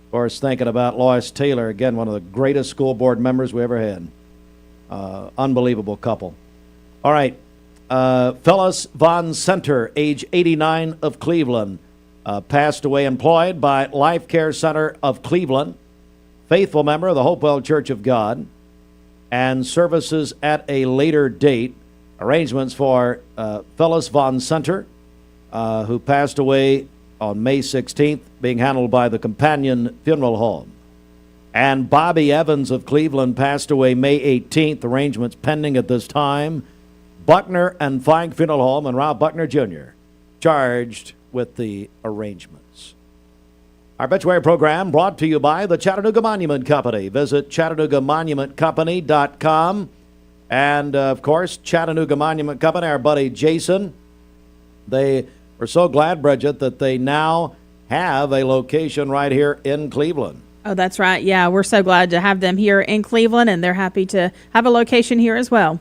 of course, thinking about Lois Taylor, again, one of the greatest school board members we ever had. Unbelievable couple. All right. Phyllis Von Center, age 89, of Cleveland, passed away, employed by Life Care Center of Cleveland, faithful member of the Hopewell Church of God. and services at a later date. Arrangements for Phyllis Von Center, who passed away on May 16th, being handled by the Companion Funeral Home. And Bobby Evans of Cleveland passed away May 18th. Arrangements pending at this time. Buckner and Fine Funeral Home and Rob Buckner Jr. charged with the arrangements. Our obituary program brought to you by the Chattanooga Monument Company. Visit ChattanoogaMonumentCompany.com. And, of course, Chattanooga Monument Company, our buddy Jason. They were so glad, Bridget, that they now have a location right here in Cleveland. Oh, that's right. Yeah, we're so glad to have them here in Cleveland, and they're happy to have a location here as well.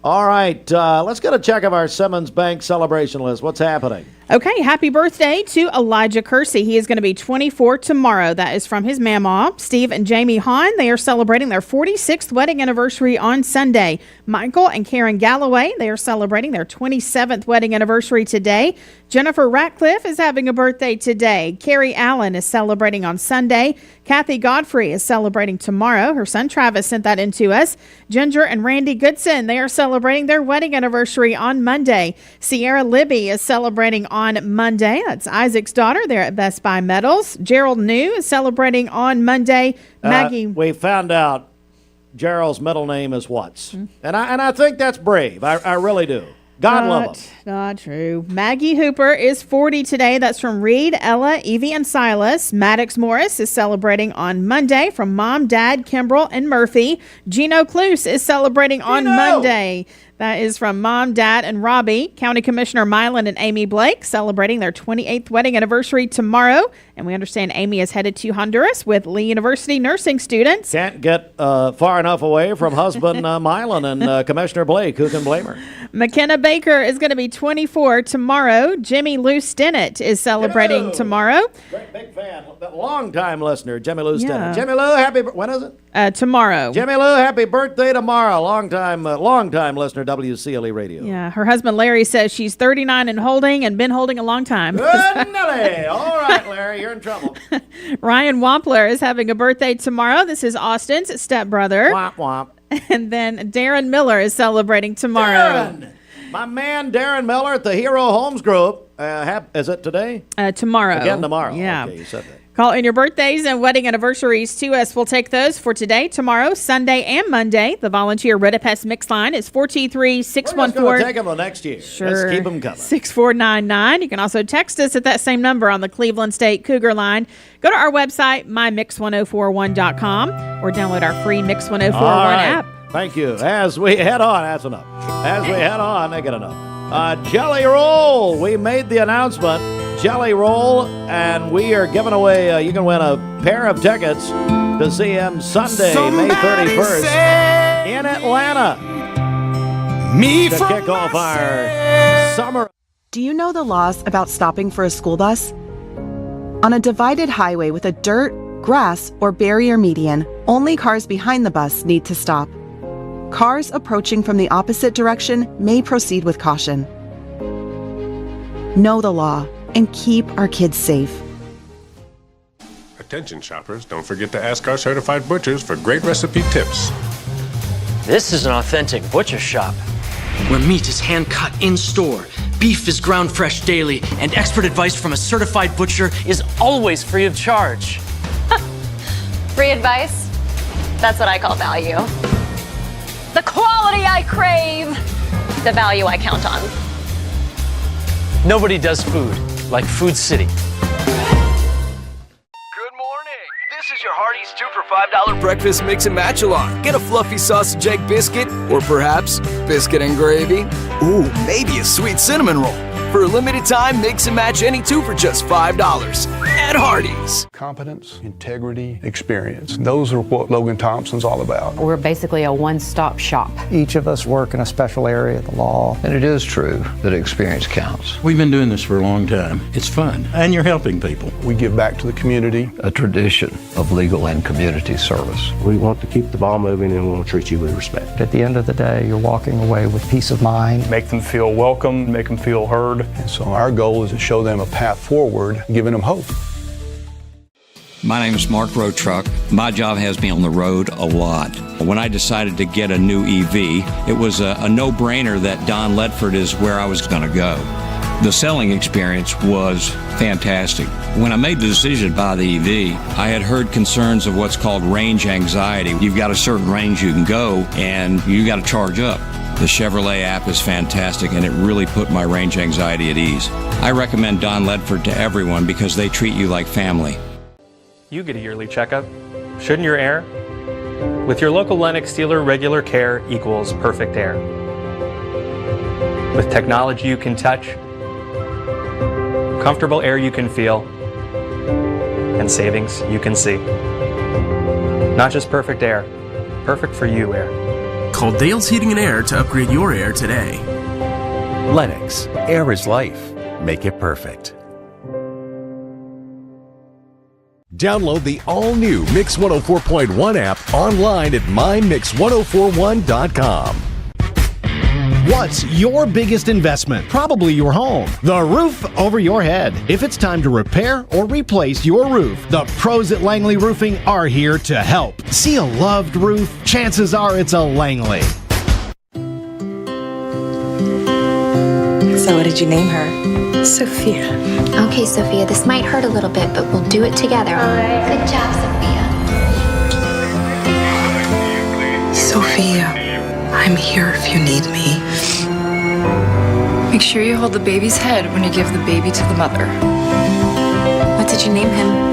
All right, let's get a check of our Simmons Bank celebration list. What's happening? Okay, happy birthday to Elijah Kersey. He is going to be 24 tomorrow. That is from his mama, Steve and Jamie Hahn. They are celebrating their 46th wedding anniversary on Sunday. Michael and Karen Galloway, they are celebrating their 27th wedding anniversary today. Jennifer Ratcliffe is having a birthday today. Carrie Allen is celebrating on Sunday. Kathy Godfrey is celebrating tomorrow. Her son Travis sent that in to us. Ginger and Randy Goodson, they are celebrating their wedding anniversary on Monday. Sierra Libby is celebrating on Monday. That's Isaac's daughter. They're at Best Buy Metals. Gerald New is celebrating on Monday. Maggie. We found out Gerald's middle name is Watts. And I think that's brave. I really do. God love him. Not true. Maggie Hooper is 40 today. That's from Reed, Ella, Evie, and Silas. Maddox Morris is celebrating on Monday from Mom, Dad, Kimbrell, and Murphy. Gino Cluse is celebrating on Monday. That is from Mom, Dad, and Robbie. County Commissioner Mylan and Amy Blake celebrating their 28th wedding anniversary tomorrow. And we understand Amy is headed to Honduras with Lee University nursing students. Can't get far enough away from husband Mylan and Commissioner Blake. Who can blame her? McKenna Baker is going to be 24 tomorrow. Jimmy Lou Stinnett is celebrating tomorrow. Great big fan, long-time listener, Jimmy Lou Stinnett. Jimmy Lou, when is it? Tomorrow. Jimmy Lou, happy birthday tomorrow. Long-time listener, WCLE Radio. Yeah, her husband Larry says she's 39 and holding and been holding a long time. Good Nelly. All right, Larry, you're in trouble. Ryan Wampler is having a birthday tomorrow. This is Austin's stepbrother. Womp womp. And then Darren Miller is celebrating tomorrow. Darren! My man Darren Miller at the Hero Homes Group. Is it today? Tomorrow. Again tomorrow. Yeah. Okay, you said that. Call in your birthdays and wedding anniversaries to us. We'll take those for today, tomorrow, Sunday, and Monday. The volunteer Redipest Mix line is 423-614. We're just going to take them till next year. Sure. Let's keep them coming. 6499. You can also text us at that same number on the Cleveland State Cougar line. Go to our website, mymix1041.com, or download our free Mix 1041 app. Thank you. As we head on, that's enough. As we head on, they get enough. Jelly Roll. We made the announcement. Jelly Roll, and we are giving away, you can win a pair of tickets to see him Sunday, May 31st in Atlanta to kick off our summer. Do you know the laws about stopping for a school bus? On a divided highway with a dirt, grass, or barrier median, only cars behind the bus need to stop. Cars approaching from the opposite direction may proceed with caution. Know the law and keep our kids safe. Attention shoppers, don't forget to ask our certified butchers for great recipe tips. This is an authentic butcher shop, where meat is hand-cut in-store, beef is ground fresh daily, and expert advice from a certified butcher is always free of charge. Free advice? That's what I call value. The quality I crave, the value I count on. Nobody does food like Food City. This is your Hardee's 2 for $5 breakfast mix and match along. Get a fluffy sausage egg biscuit, or perhaps biscuit and gravy. Ooh, maybe a sweet cinnamon roll. For a limited time, mix and match any 2 for just $5 at Hardee's. Competence, integrity, experience. Those are what Logan Thompson's all about. We're basically a one-stop shop. Each of us work in a special area of the law. And it is true that experience counts. We've been doing this for a long time. It's fun, and you're helping people. We give back to the community. A tradition of legal and community service. We want to keep the ball moving and we want to treat you with respect. At the end of the day, you're walking away with peace of mind. Make them feel welcome, make them feel heard. And so our goal is to show them a path forward, giving them hope. My name is Mark Road Truck. My job has me on the road a lot. When I decided to get a new EV, it was a no-brainer that Don Ledford is where I was going to go. The selling experience was fantastic. When I made the decision to buy the EV, I had heard concerns of what's called range anxiety. You've got a certain range you can go, and you got to charge up. The Chevrolet app is fantastic, and it really put my range anxiety at ease. I recommend Don Ledford to everyone because they treat you like family. You get a yearly checkup. Shouldn't your air? With your local Lennox dealer, regular care equals perfect air. With technology you can touch, comfortable air you can feel, and savings you can see. Not just perfect air, perfect for you air. Call Dale's Heating and Air to upgrade your air today. Lennox, air is life. Make it perfect. Download the all-new Mix 104.1 app online at mymix1041.com. What's your biggest investment? Probably your home. The roof over your head. If it's time to repair or replace your roof, the pros at Langley Roofing are here to help. See a loved roof? Chances are it's a Langley. So what did you name her? Sophia. Okay, Sophia, this might hurt a little bit, but we'll do it together. All right. Good job, Sophia, I'm here if you need me. Make sure you hold the baby's head when you give the baby to the mother. What did you name him?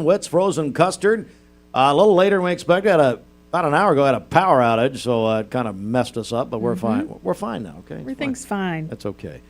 Whit's frozen custard. A little later than we expected. About an hour ago, had a power outage, so it kind of messed us up, but we're fine. We're fine now, okay? Everything's fine. That's okay.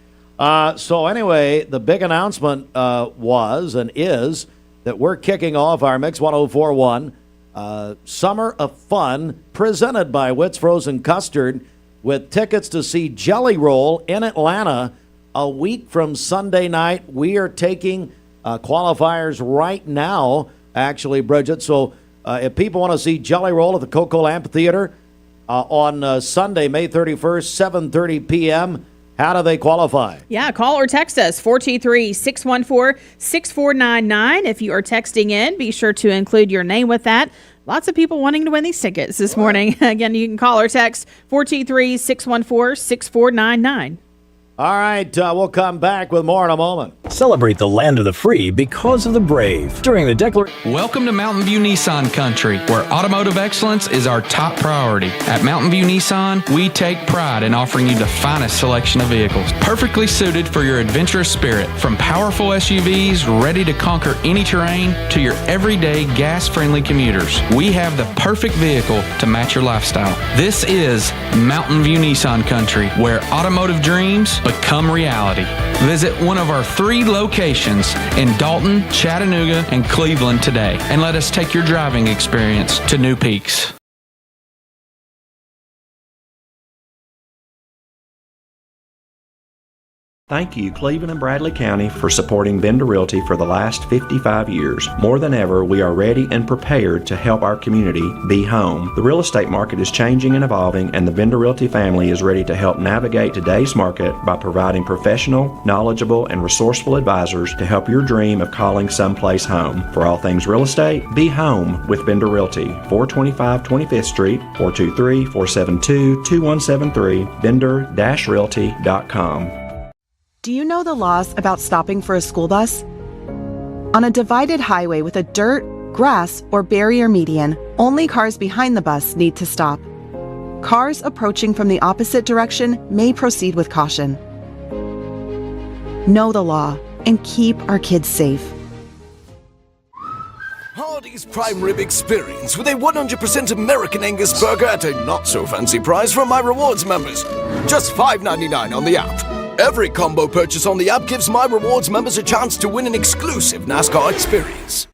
So anyway, the big announcement was and is that we're kicking off our Mix 104.1 Summer of Fun presented by Whit's Frozen Custard with tickets to see Jelly Roll in Atlanta a week from Sunday night. We are taking qualifiers right now, actually, Bridget. So if people want to see Jelly Roll at the Coca-Cola Amphitheater on Sunday, May 31st, 7:30 p.m., how do they qualify? Yeah, call or text us, 423-614-6499. If you are texting in, be sure to include your name with that. Lots of people wanting to win these tickets this morning. Again, you can call or text 423-614-6499. All right, we'll come back with more in a moment. Celebrate the land of the free because of the brave. During the declaration. Welcome to Mountain View Nissan Country, where automotive excellence is our top priority. At Mountain View Nissan, we take pride in offering you the finest selection of vehicles, perfectly suited for your adventurous spirit. From powerful SUVs ready to conquer any terrain to your everyday gas-friendly commuters, we have the perfect vehicle to match your lifestyle. This is Mountain View Nissan Country, where automotive dreams become reality. Visit one of our 3 locations in Dalton, Chattanooga, and Cleveland today, and let us take your driving experience to new peaks. Thank you, Cleveland and Bradley County, for supporting Bender Realty for the last 55 years. More than ever, we are ready and prepared to help our community be home. The real estate market is changing and evolving, and the Bender Realty family is ready to help navigate today's market by providing professional, knowledgeable, and resourceful advisors to help your dream of calling someplace home. For all things real estate, be home with Bender Realty, 425 25th Street, 423-472-2173, bender-realty.com. Do you know the laws about stopping for a school bus? On a divided highway with a dirt, grass, or barrier median, only cars behind the bus need to stop. Cars approaching from the opposite direction may proceed with caution. Know the law and keep our kids safe. Hardee's Prime Rib Experience with a 100% American Angus burger at a not-so-fancy price from My Rewards members. Just $5.99 on the app. Every combo purchase on the app gives My Rewards members a chance to win an exclusive NASCAR experience.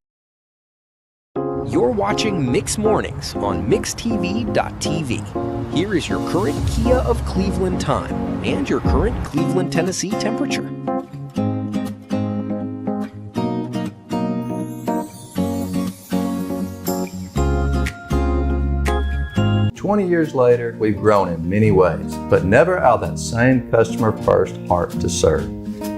You're watching Mix Mornings on MixTV.tv. Here is your current Kia of Cleveland time and your current Cleveland, Tennessee temperature. 20 years later, we've grown in many ways, but never out of that same customer-first heart to serve.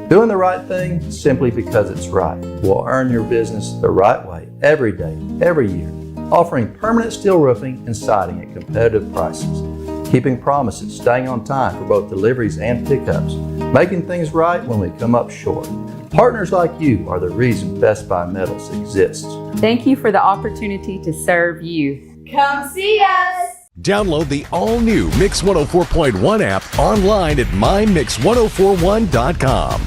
Doing the right thing simply because it's right will earn your business the right way every day, every year, offering permanent steel roofing and siding at competitive prices, keeping promises, staying on time for both deliveries and pickups, making things right when we come up short. Partners like you are the reason Best Buy Metals exists. Thank you for the opportunity to serve you. Come see us! Download the all-new Mix 104.1 app online at mymix1041.com.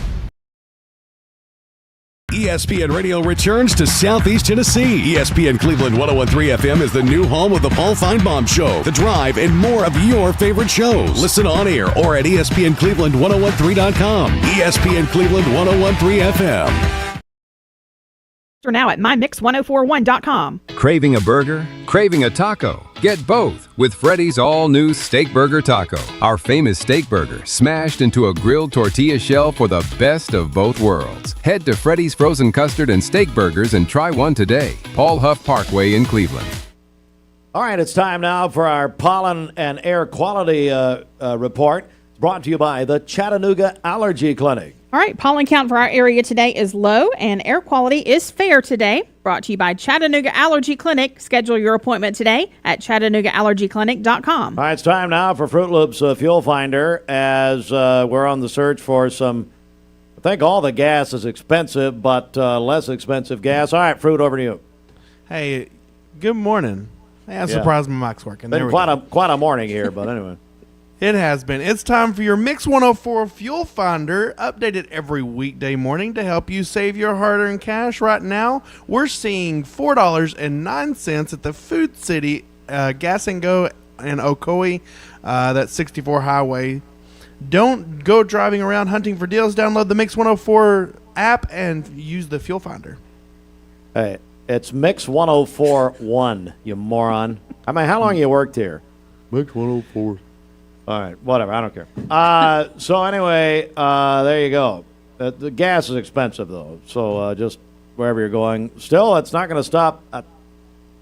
ESPN Radio returns to Southeast Tennessee. ESPN Cleveland 101.3 FM is the new home of the Paul Feinbaum Show, The Drive, and more of your favorite shows. Listen on air or at ESPNCleveland1013.com. ESPN Cleveland 101.3 FM. We're now at mymix1041.com. Craving a burger? Craving a taco? Get both with Freddy's all-new Steak Burger Taco. Our famous steak burger smashed into a grilled tortilla shell for the best of both worlds. Head to Freddy's Frozen Custard and Steak Burgers and try one today. Paul Huff Parkway in Cleveland. All right, it's time now for our pollen and air quality report. It's brought to you by the Chattanooga Allergy Clinic. All right, pollen count for our area today is low and air quality is fair today. Brought to you by Chattanooga Allergy Clinic. Schedule your appointment today at ChattanoogaAllergyClinic.com. All right, it's time now for Fruit Loops Fuel Finder as we're on the search for some, I think all the gas is expensive, but less expensive gas. All right, Fruit, over to you. Hey, good morning. Hey, I'm surprised my mic's working. Been quite a morning here, but anyway. It has been. It's time for your Mix 104 Fuel Finder, updated every weekday morning to help you save your hard-earned cash. Right now, we're seeing $4.09 at the Food City Gas and Go in Ocoee, that's 64 Highway. Don't go driving around hunting for deals. Download the Mix 104 app and use the Fuel Finder. Hey, it's Mix 104.1, you moron. I mean, how long you worked here? Mix 104. All right, whatever. I don't care. So anyway, there you go. The gas is expensive, though, so just wherever you're going. Still, it's not going to stop.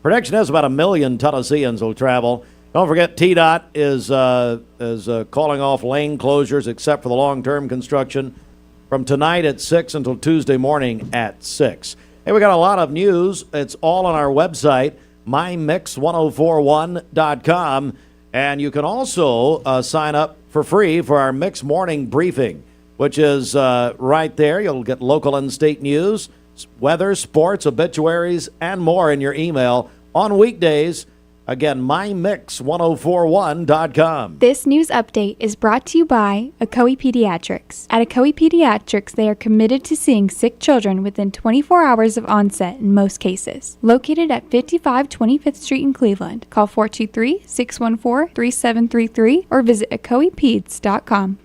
Prediction is about 1 million Tennesseans will travel. Don't forget, TDOT is calling off lane closures except for the long-term construction from tonight at 6 until Tuesday morning at 6. Hey, we got a lot of news. It's all on our website, mymix1041.com. And you can also sign up for free for our Mix Morning Briefing, which is right there. You'll get local and state news, weather, sports, obituaries, and more in your email on weekdays. Again, mymix1041.com. This news update is brought to you by Ocoee Pediatrics. At Ocoee Pediatrics, they are committed to seeing sick children within 24 hours of onset in most cases. Located at 55 25th Street in Cleveland. Call 423-614-3733 or visit ocoeepeds.com.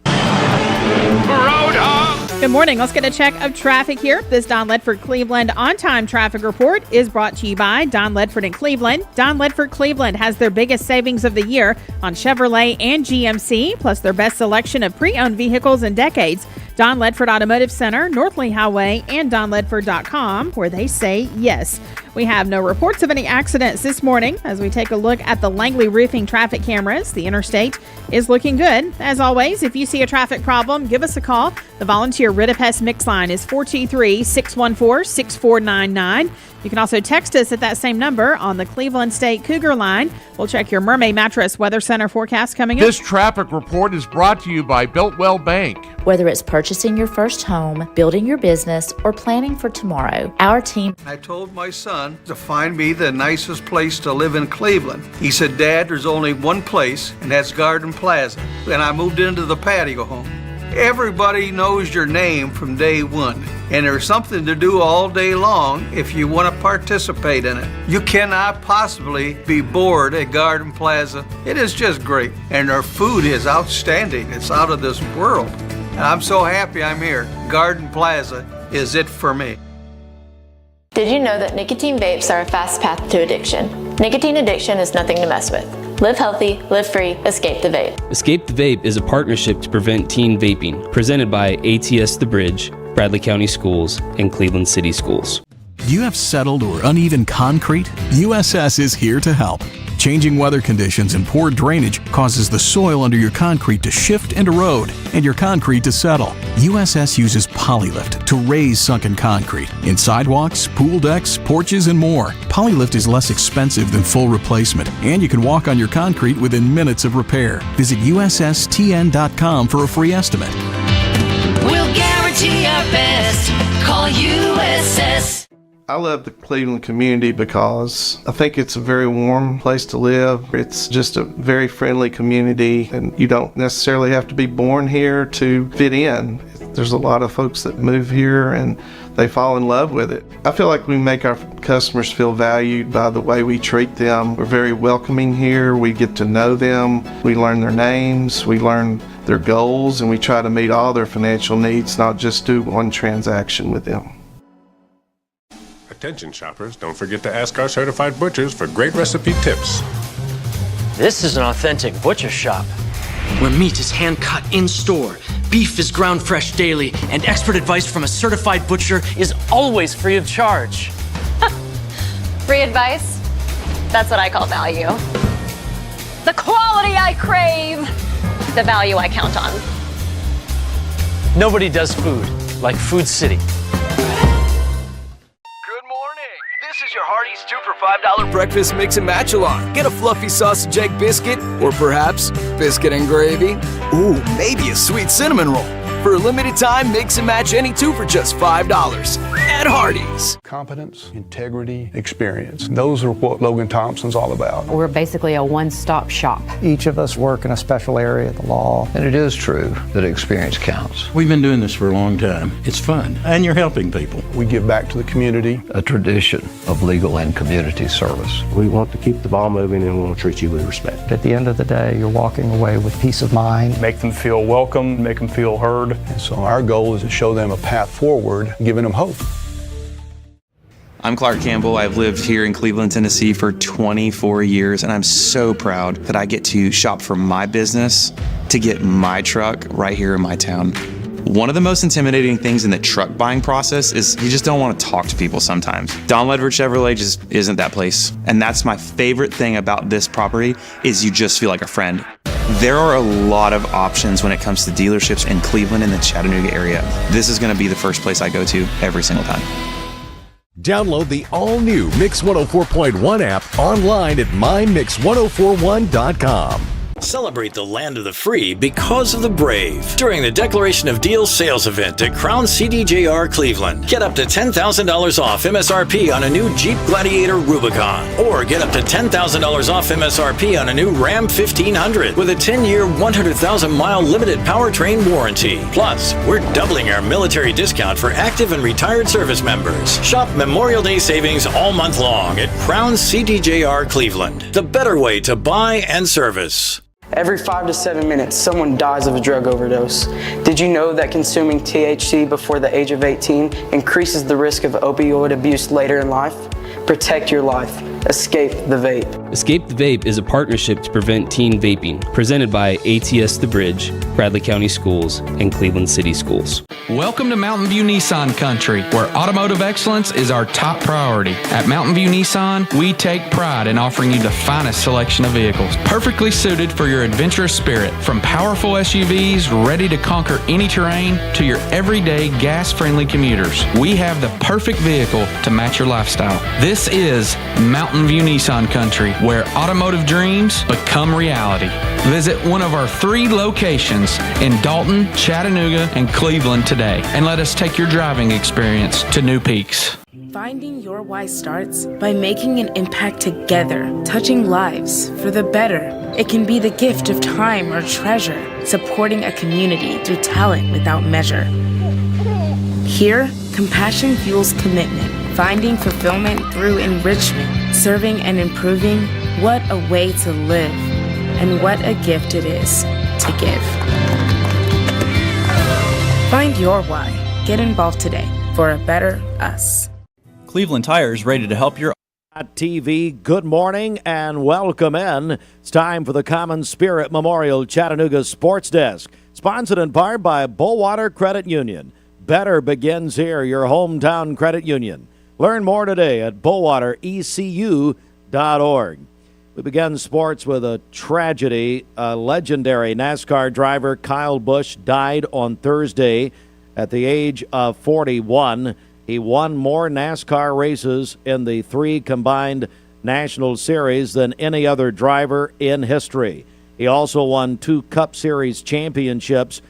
Good morning. Let's get a check of traffic here. This Don Ledford Cleveland on-time traffic report is brought to you by Don Ledford in Cleveland. Don Ledford Cleveland has their biggest savings of the year on Chevrolet and GMC, plus their best selection of pre-owned vehicles in decades. Don Ledford Automotive Center, North Lee Highway, and donledford.com, where they say yes. We have no reports of any accidents this morning as we take a look at the Langley Roofing traffic cameras. The interstate is looking good. As always, if you see a traffic problem, give us a call. The volunteer Ridipest Mix line is 423-614-6499. You can also text us at that same number on the Cleveland State Cougar line. We'll check your Mermaid Mattress Weather Center forecast coming up. This traffic report is brought to you by Builtwell Bank. Whether it's purchasing your first home, building your business, or planning for tomorrow, our team... I told my son to find me the nicest place to live in Cleveland. He said, Dad, there's only one place, and that's Garden Plaza. And I moved into the patio home. Everybody knows your name from day one, and there's something to do all day long if you want to participate in it. You cannot possibly be bored at Garden Plaza. It is just great, and their food is outstanding. It's out of this world. And I'm so happy I'm here. Garden Plaza is it for me. Did you know that nicotine vapes are a fast path to addiction? Nicotine addiction is nothing to mess with. Live healthy, live free, escape the vape. Escape the Vape is a partnership to prevent teen vaping, presented by ATS The Bridge, Bradley County Schools, and Cleveland City Schools. Do you have settled or uneven concrete? USS is here to help. Changing weather conditions and poor drainage causes the soil under your concrete to shift and erode, and your concrete to settle. USS uses Polylift to raise sunken concrete in sidewalks, pool decks, porches, and more. Polylift is less expensive than full replacement, and you can walk on your concrete within minutes of repair. Visit USSTN.com for a free estimate. We'll guarantee our best. Call USS. I love the Cleveland community because I think it's a very warm place to live. It's just a very friendly community, and you don't necessarily have to be born here to fit in. There's a lot of folks that move here and they fall in love with it. I feel like we make our customers feel valued by the way we treat them. We're very welcoming here. We get to know them. We learn their names. We learn their goals, and we try to meet all their financial needs, not just do one transaction with them. Attention shoppers, don't forget to ask our certified butchers for great recipe tips. This is an authentic butcher shop, where meat is hand-cut in-store, beef is ground fresh daily, and expert advice from a certified butcher is always free of charge. Free advice? That's what I call value. The quality I crave, the value I count on. Nobody does food like Food City. This is your Hardee's 2 for $5 breakfast mix and match along. Get a fluffy sausage egg biscuit, or perhaps biscuit and gravy. Ooh, maybe a sweet cinnamon roll. For a limited time, mix and match any 2 for just $5 at Hardee's. Competence, integrity, experience. Those are what Logan Thompson's all about. We're basically a one-stop shop. Each of us work in a special area of the law. And it is true that experience counts. We've been doing this for a long time. It's fun, and you're helping people. We give back to the community. A tradition of legal and community service. We want to keep the ball moving, and we want to treat you with respect. At the end of the day, you're walking away with peace of mind. Make them feel welcome, make them feel heard. And so our goal is to show them a path forward, giving them hope. I'm Clark Campbell. I've lived here in Cleveland, Tennessee for 24 years, and I'm so proud that I get to shop for my business to get my truck right here in my town. One of the most intimidating things in the truck buying process is you just don't want to talk to people sometimes. Don Ledford Chevrolet just isn't that place. And that's my favorite thing about this property is you just feel like a friend. There are a lot of options when it comes to dealerships in Cleveland and the Chattanooga area. This is going to be the first place I go to every single time. Download the all-new Mix 104.1 app online at mymix1041.com. Celebrate the land of the free because of the brave during the Declaration of Deals sales event at Crown CDJR Cleveland. Get up to $10,000 off MSRP on a new Jeep Gladiator Rubicon, or get up to $10,000 off MSRP on a new Ram 1500 with a 10-year, 100,000-mile limited powertrain warranty. Plus, we're doubling our military discount for active and retired service members. Shop Memorial Day savings all month long at Crown CDJR Cleveland. The better way to buy and service. Every 5 to 7 minutes, someone dies of a drug overdose. Did you know that consuming THC before the age of 18 increases the risk of opioid abuse later in life? Protect your life. Escape the Vape. Escape the Vape is a partnership to prevent teen vaping, presented by ATS The Bridge, Bradley County Schools, and Cleveland City Schools. Welcome to Mountain View Nissan Country, where automotive excellence is our top priority. At Mountain View Nissan, we take pride in offering you the finest selection of vehicles, perfectly suited for your adventurous spirit. From powerful SUVs ready to conquer any terrain to your everyday gas-friendly commuters, we have the perfect vehicle to match your lifestyle. This is Mountain View Nissan Country, where automotive dreams become reality. Visit one of our 3 locations in Dalton, Chattanooga, and Cleveland today, and let us take your driving experience to new peaks. Finding your why starts by making an impact together, touching lives for the better. It can be the gift of time or treasure, supporting a community through talent without measure. Here, compassion fuels commitment, finding fulfillment through enrichment, serving and improving. What a way to live, and what a gift it is to give. Find your why. Get involved today for a better us. Cleveland Tires, ready to help your TV. Good morning and welcome in. It's time for the Common Spirit Memorial Chattanooga Sports Desk, sponsored in part by Bullwater Credit Union. Better begins here, your hometown credit union. Learn more today at BowaterECU.org. We begin sports with a tragedy. A legendary NASCAR driver, Kyle Busch, died on Thursday at the age of 41. He won more NASCAR races in the 3 combined National Series than any other driver in history. He also won 2 Cup Series championships.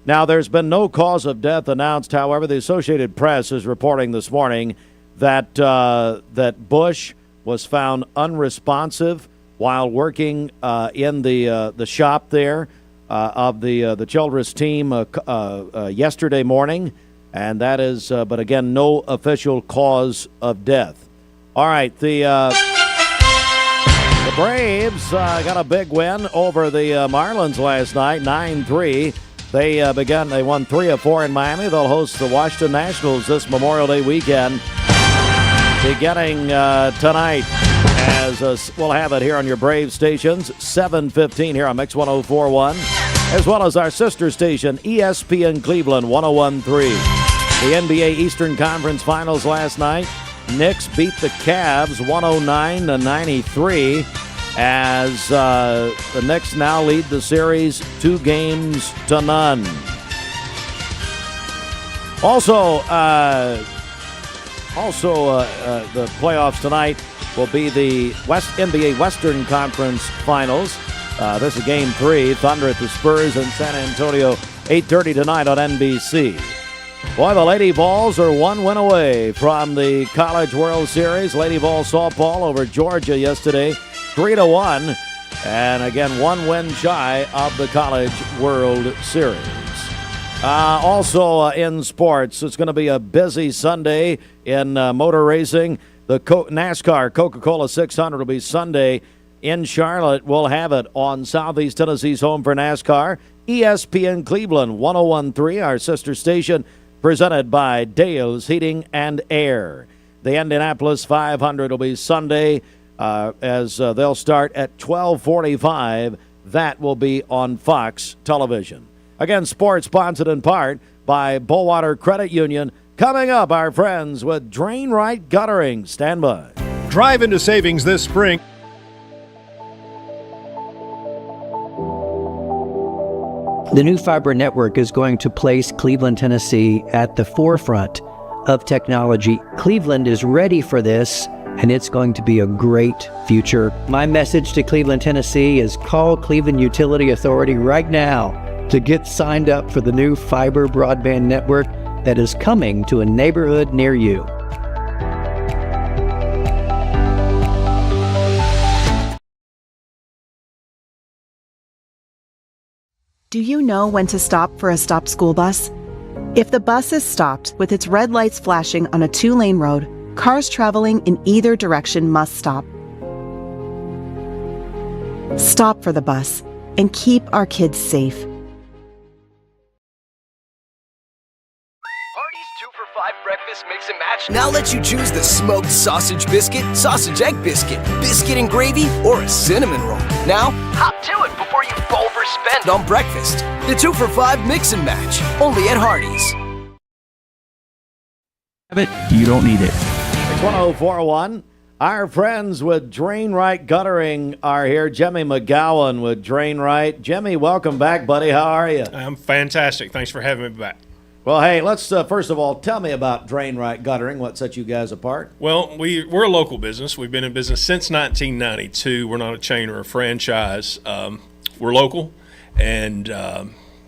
Now, there's been no cause of death announced. However, the Associated Press is reporting this morning that Busch was found unresponsive while working in the shop there of the Childress team yesterday morning, and that is, but again, no official cause of death. All right, the Braves got a big win over the Marlins last night, 9-3. They won 3 of 4 in Miami. They'll host the Washington Nationals this Memorial Day weekend, beginning tonight, as we'll have it here on your Brave stations, 7:15 here on Mix 104.1, as well as our sister station, ESPN Cleveland 101.3. The NBA Eastern Conference Finals last night, Knicks beat the Cavs 109-93, as the Knicks now lead the series 2-0. Also, the playoffs tonight will be the NBA Western Conference Finals. This is Game 3. Thunder at the Spurs in San Antonio, 8:30 tonight on NBC. Boy, the Lady Vols are 1 win away from the College World Series. Lady Vols softball over Georgia yesterday, 3-1. And again, 1 win shy of the College World Series. Also in sports, it's going to be a busy Sunday in motor racing. The NASCAR Coca-Cola 600 will be Sunday in Charlotte. We'll have it on Southeast Tennessee's home for NASCAR, ESPN Cleveland 101.3, our sister station, presented by Dale's Heating and Air. The Indianapolis 500 will be Sunday as they'll start at 12:45. That will be on Fox Television. Again, sports sponsored in part by Bowater Credit Union. Coming up, our friends with Drain Right Guttering. Stand by. Drive into savings this spring. The new fiber network is going to place Cleveland, Tennessee at the forefront of technology. Cleveland is ready for this, and it's going to be a great future. My message to Cleveland, Tennessee is call Cleveland Utility Authority right now to get signed up for the new fiber broadband network that is coming to a neighborhood near you. Do you know when to stop for a stopped school bus? If the bus is stopped with its red lights flashing on a 2-lane road, cars traveling in either direction must stop. Stop for the bus and keep our kids safe. Breakfast mix and match now lets you choose the smoked sausage biscuit, sausage egg biscuit, biscuit and gravy, or a cinnamon roll. Now, hop to it before you overspend on breakfast. The 2 for $5 mix and match, only at Hardee's. You don't need it. 1041. Our friends with Drain Right Guttering are here. Jimmy McGowan with Drain Right. Jimmy, welcome back, buddy. How are you? I'm fantastic. Thanks for having me back. Well, hey, let's first of all tell me about Drain Right Guttering. What sets you guys apart? Well, we're a local business. We've been in business since 1992. We're not a chain or a franchise. We're local, and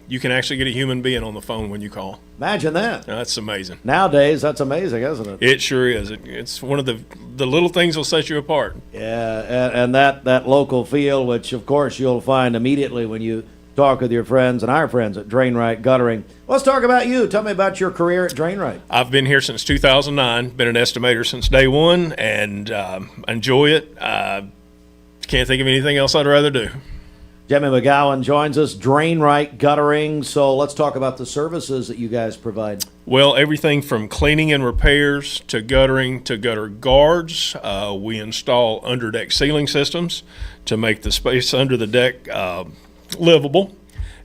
you can actually get a human being on the phone when you call. Imagine that. That's amazing. Nowadays, that's amazing, isn't it? It sure is. It's one of the little things that'll set you apart. Yeah, and that local feel, which of course you'll find immediately when you talk with your friends and our friends at Drain Right Guttering. Let's talk about you. Tell me about your career at Drain Right. I've been here since 2009, been an estimator since day one, and enjoy it. Can't think of anything else I'd rather do. Jimmy McGowan joins us, Drain Right Guttering. So let's talk about the services that you guys provide. Well, everything from cleaning and repairs to guttering to gutter guards. We install underdeck ceiling systems to make the space under the deck livable,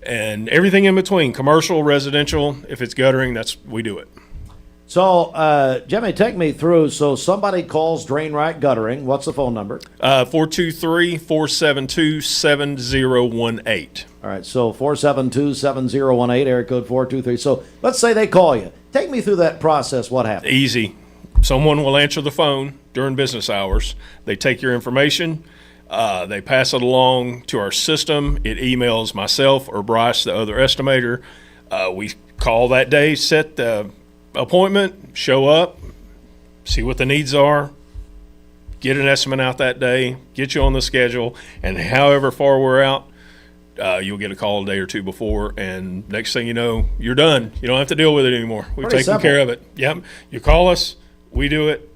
and everything in between, commercial, residential. If it's guttering, we do it. So, Jimmy, take me through. So somebody calls Drain Right Guttering. What's the phone number? 423-472-7018. All right, so 472-7018, area code 423. So let's say they call you. Take me through that process. What happens? Easy. Someone will answer the phone during business hours. They take your information. They pass it along to our system. It emails myself or Bryce, the other estimator. We call that day, set the appointment, show up, see what the needs are, get an estimate out that day, get you on the schedule, and however far we're out, you'll get a call a day or two before, and next thing you know, you're done. You don't have to deal with it anymore. We've taken care of it. Yep. You call us, we do it,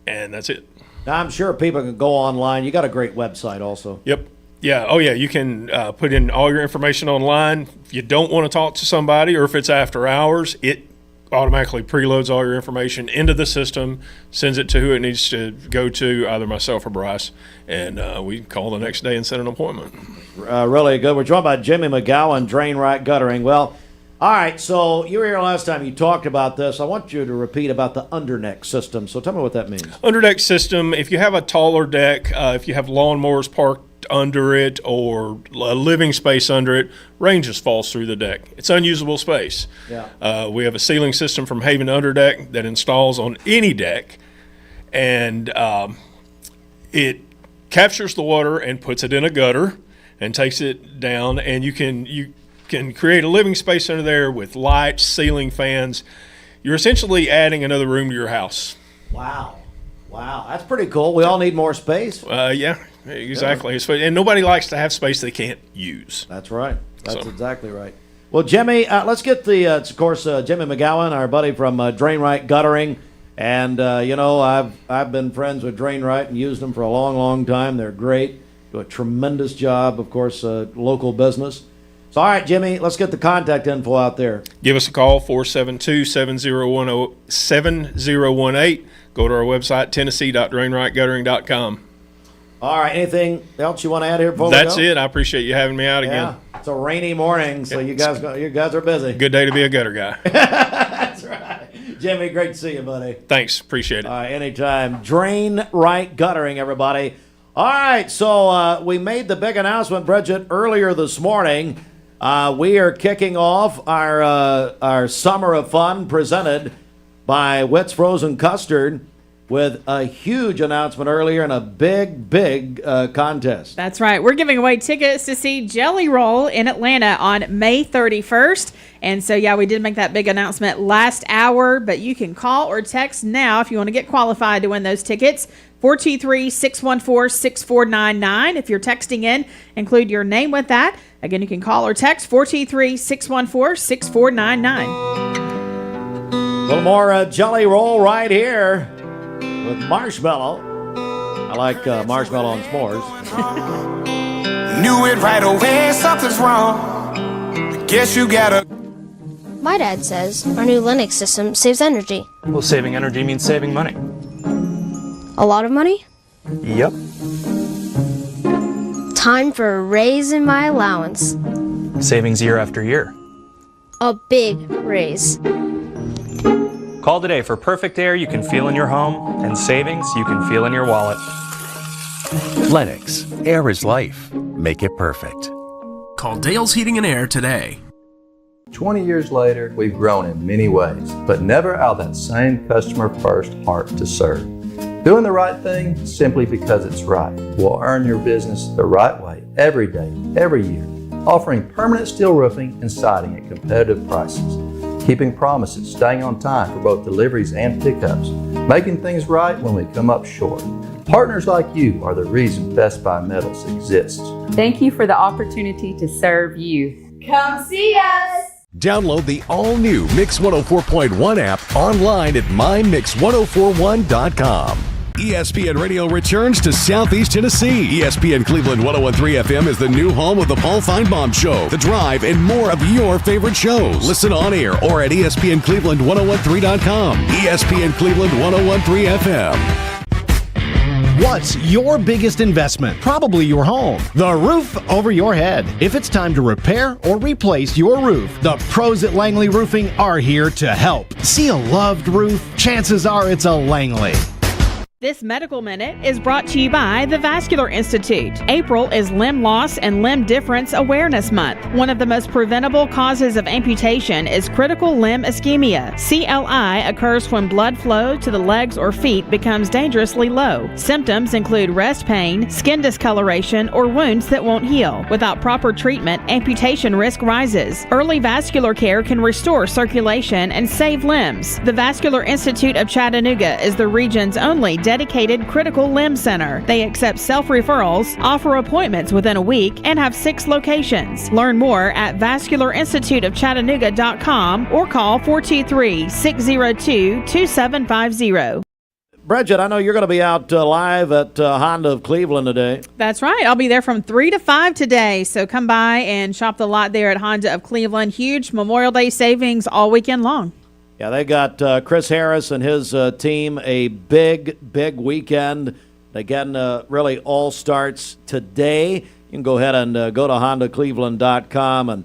and that's it. Now, I'm sure people can go online. You got a great website also. Yep. Yeah. Oh, yeah. You can put in all your information online. If you don't want to talk to somebody, or if it's after hours, it automatically preloads all your information into the system, sends it to who it needs to go to, either myself or Bryce, and we call the next day and set an appointment. Really good. We're joined by Jimmy McGowan, Drain Right Guttering. Well, all right, so you were here last time. You talked about this. I want you to repeat about the underneck system. So tell me what that means. Underdeck system, if you have a taller deck, if you have lawnmowers parked under it or a living space under it, rain just falls through the deck. It's unusable space. Yeah. We have a ceiling system from Haven Underdeck that installs on any deck, and it captures the water and puts it in a gutter and takes it down, and you can create a living space under there with lights, ceiling fans. You're essentially adding another room to your house. Wow, that's pretty cool. We all need more space. Yeah. Exactly. Yeah. And nobody likes to have space they can't use. That's right. That's exactly right. Well, Jimmy, let's get of course, Jimmy McGowan, our buddy from Drain Right Guttering. And, I've been friends with Drain Right and used them for a long, long time. They're great. Do a tremendous job, of course, local business. So, all right, Jimmy, let's get the contact info out there. Give us a call, 472-7018. Go to our website, tennessee.drainrightguttering.com. All right. Anything else you want to add here before That's we go? it. I appreciate you having me out again. It's a rainy morning, so you guys are busy. Good day to be a gutter guy. That's right. Jimmy, great to see you, buddy. Thanks. Appreciate it. All right. Anytime. Drain Right Guttering, everybody. All right. So we made the big announcement, Bridget, earlier this morning. We are kicking off our Summer of Fun presented by Whit's Frozen Custard, with a huge announcement earlier and a big contest. That's right. We're giving away tickets to see Jelly Roll in Atlanta on May 31st. And so, we did make that big announcement last hour, but you can call or text now if you want to get qualified to win those tickets. 423-614-6499. If you're texting in, include your name with that. Again, you can call or text 423-614-6499. A little more Jelly Roll right here with marshmallow. I like marshmallow and s'mores. Knew it right away, something's wrong. I guess you gotta. My dad says our new Linux system saves energy. Well, saving energy means saving money. A lot of money? Yep. Time for a raise in my allowance. Savings year after year. A big raise. Call today for perfect air you can feel in your home and savings you can feel in your wallet. Lennox. Air is life. Make it perfect. Call Dale's Heating and Air today. 20 years later, we've grown in many ways, but never out of that same customer-first heart to serve. Doing the right thing simply because it's right will earn your business the right way every day, every year, offering permanent steel roofing and siding at competitive prices. Keeping promises, staying on time for both deliveries and pickups, making things right when we come up short. Partners like you are the reason Best Buy Metals exists. Thank you for the opportunity to serve you. Come see us! Download the all-new Mix 104.1 app online at mymix1041.com. ESPN Radio returns to Southeast Tennessee. ESPN Cleveland 101.3 FM is the new home of the Paul Feinbaum Show, The Drive, and more of your favorite shows. Listen on air or at ESPNCleveland1013.com. ESPN Cleveland 101.3 FM. What's your biggest investment? Probably your home. The roof over your head. If it's time to repair or replace your roof, the pros at Langley Roofing are here to help. See a loved roof? Chances are it's a Langley. This Medical Minute is brought to you by the Vascular Institute. April is Limb Loss and Limb Difference Awareness Month. One of the most preventable causes of amputation is critical limb ischemia. CLI occurs when blood flow to the legs or feet becomes dangerously low. Symptoms include rest pain, skin discoloration, or wounds that won't heal. Without proper treatment, amputation risk rises. Early vascular care can restore circulation and save limbs. The Vascular Institute of Chattanooga is the region's only dedicated critical limb center. They accept self-referrals, offer appointments within a week, and have 6 locations. Learn more at vascularinstituteofchattanooga.com or call 423-602-2750. Bridget, I know you're going to be out live at Honda of Cleveland today. That's right. I'll be there from 3 to 5 today. So come by and shop the lot there at Honda of Cleveland. Huge Memorial Day savings all weekend long. Yeah, they got Chris Harris and his team a big weekend. Again, really all starts today. You can go ahead and go to HondaCleveland.com and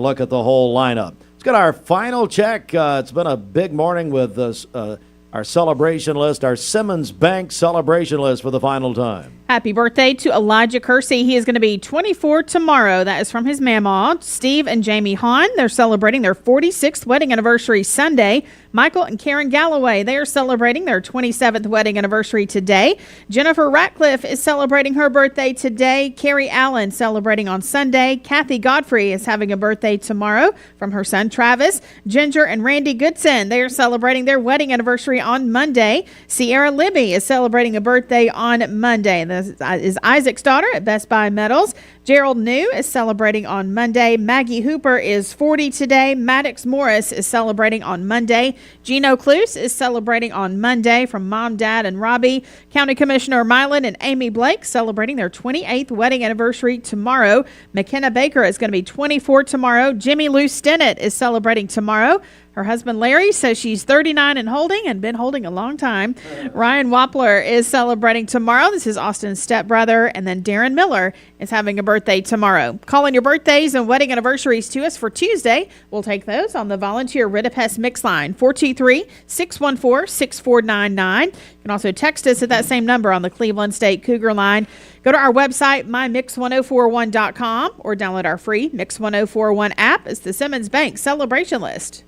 look at the whole lineup. Let's get our final check. It's been a big morning with our celebration list, our Simmons Bank celebration list for the final time. Happy birthday to Elijah Kersey. He is going to be 24 tomorrow. That is from his mama, Steve and Jamie Hahn. They're celebrating their 46th wedding anniversary Sunday. Michael and Karen Galloway, they are celebrating their 27th wedding anniversary today. Jennifer Ratcliffe is celebrating her birthday today. Carrie Allen celebrating on Sunday. Kathy Godfrey is having a birthday tomorrow from her son Travis. Ginger and Randy Goodson, they are celebrating their wedding anniversary on Monday. Sierra Libby is celebrating a birthday on Monday. This is Isaac's daughter at Best Buy Metals. Gerald New is celebrating on Monday. Maggie Hooper is 40 today. Maddox Morris is celebrating on Monday. Gino Cluse is celebrating on Monday from Mom, Dad, and Robbie. County Commissioner Mylan and Amy Blake celebrating their 28th wedding anniversary tomorrow. McKenna Baker is going to be 24 tomorrow. Jimmy Lou Stinnett is celebrating tomorrow. Her husband, Larry, says she's 39 and holding and been holding a long time. Ryan Wappler is celebrating tomorrow. This is Austin's stepbrother. And then Darren Miller is having a birthday tomorrow. Call in your birthdays and wedding anniversaries to us for Tuesday. We'll take those on the Volunteer Ridipest Mix line, 423-614-6499. You can also text us at that same number on the Cleveland State Cougar line. Go to our website, mymix1041.com, or download our free Mix 1041 app. It's the Simmons Bank celebration list.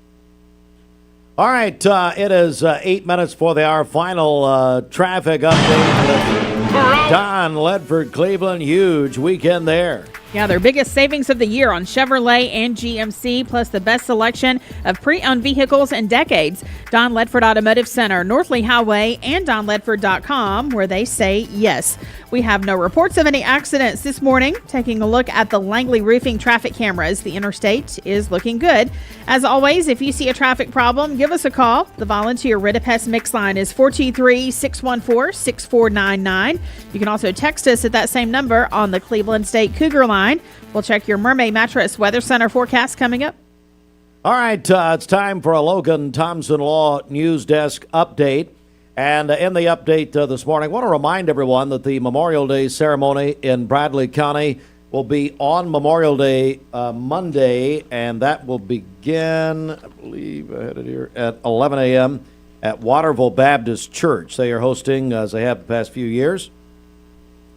All right, it is 8 minutes for the hour. Final traffic update with Don Ledford, Cleveland. Huge weekend there. Yeah, their biggest savings of the year on Chevrolet and GMC, plus the best selection of pre-owned vehicles in decades. Don Ledford Automotive Center, Northley Highway, and DonLedford.com, where they say yes. We have no reports of any accidents this morning. Taking a look at the Langley Roofing traffic cameras, the interstate is looking good. As always, if you see a traffic problem, give us a call. The Volunteer Ridipest Mix line is 423-614-6499. You can also text us at that same number on the Cleveland State Cougar line. We'll check your Mermaid Mattress Weather Center forecast coming up. All right, it's time for a Logan Thompson Law News Desk update. And in the update this morning, I want to remind everyone that the Memorial Day ceremony in Bradley County will be on Memorial Day Monday, and that will begin, I believe I had it here, at 11 a.m. at Waterville Baptist Church. They are hosting, as they have the past few years,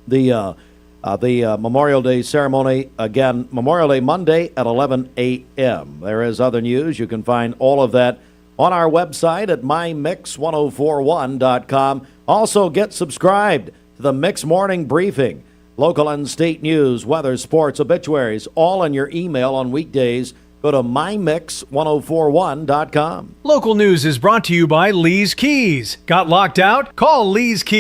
the Memorial Day ceremony, again, Memorial Day Monday at 11 a.m. There is other news. You can find all of that on our website at mymix1041.com. Also, get subscribed to the Mix Morning Briefing. Local and state news, weather, sports, obituaries, all in your email on weekdays. Go to mymix1041.com. Local news is brought to you by Lee's Keys. Got locked out? Call Lee's Keys.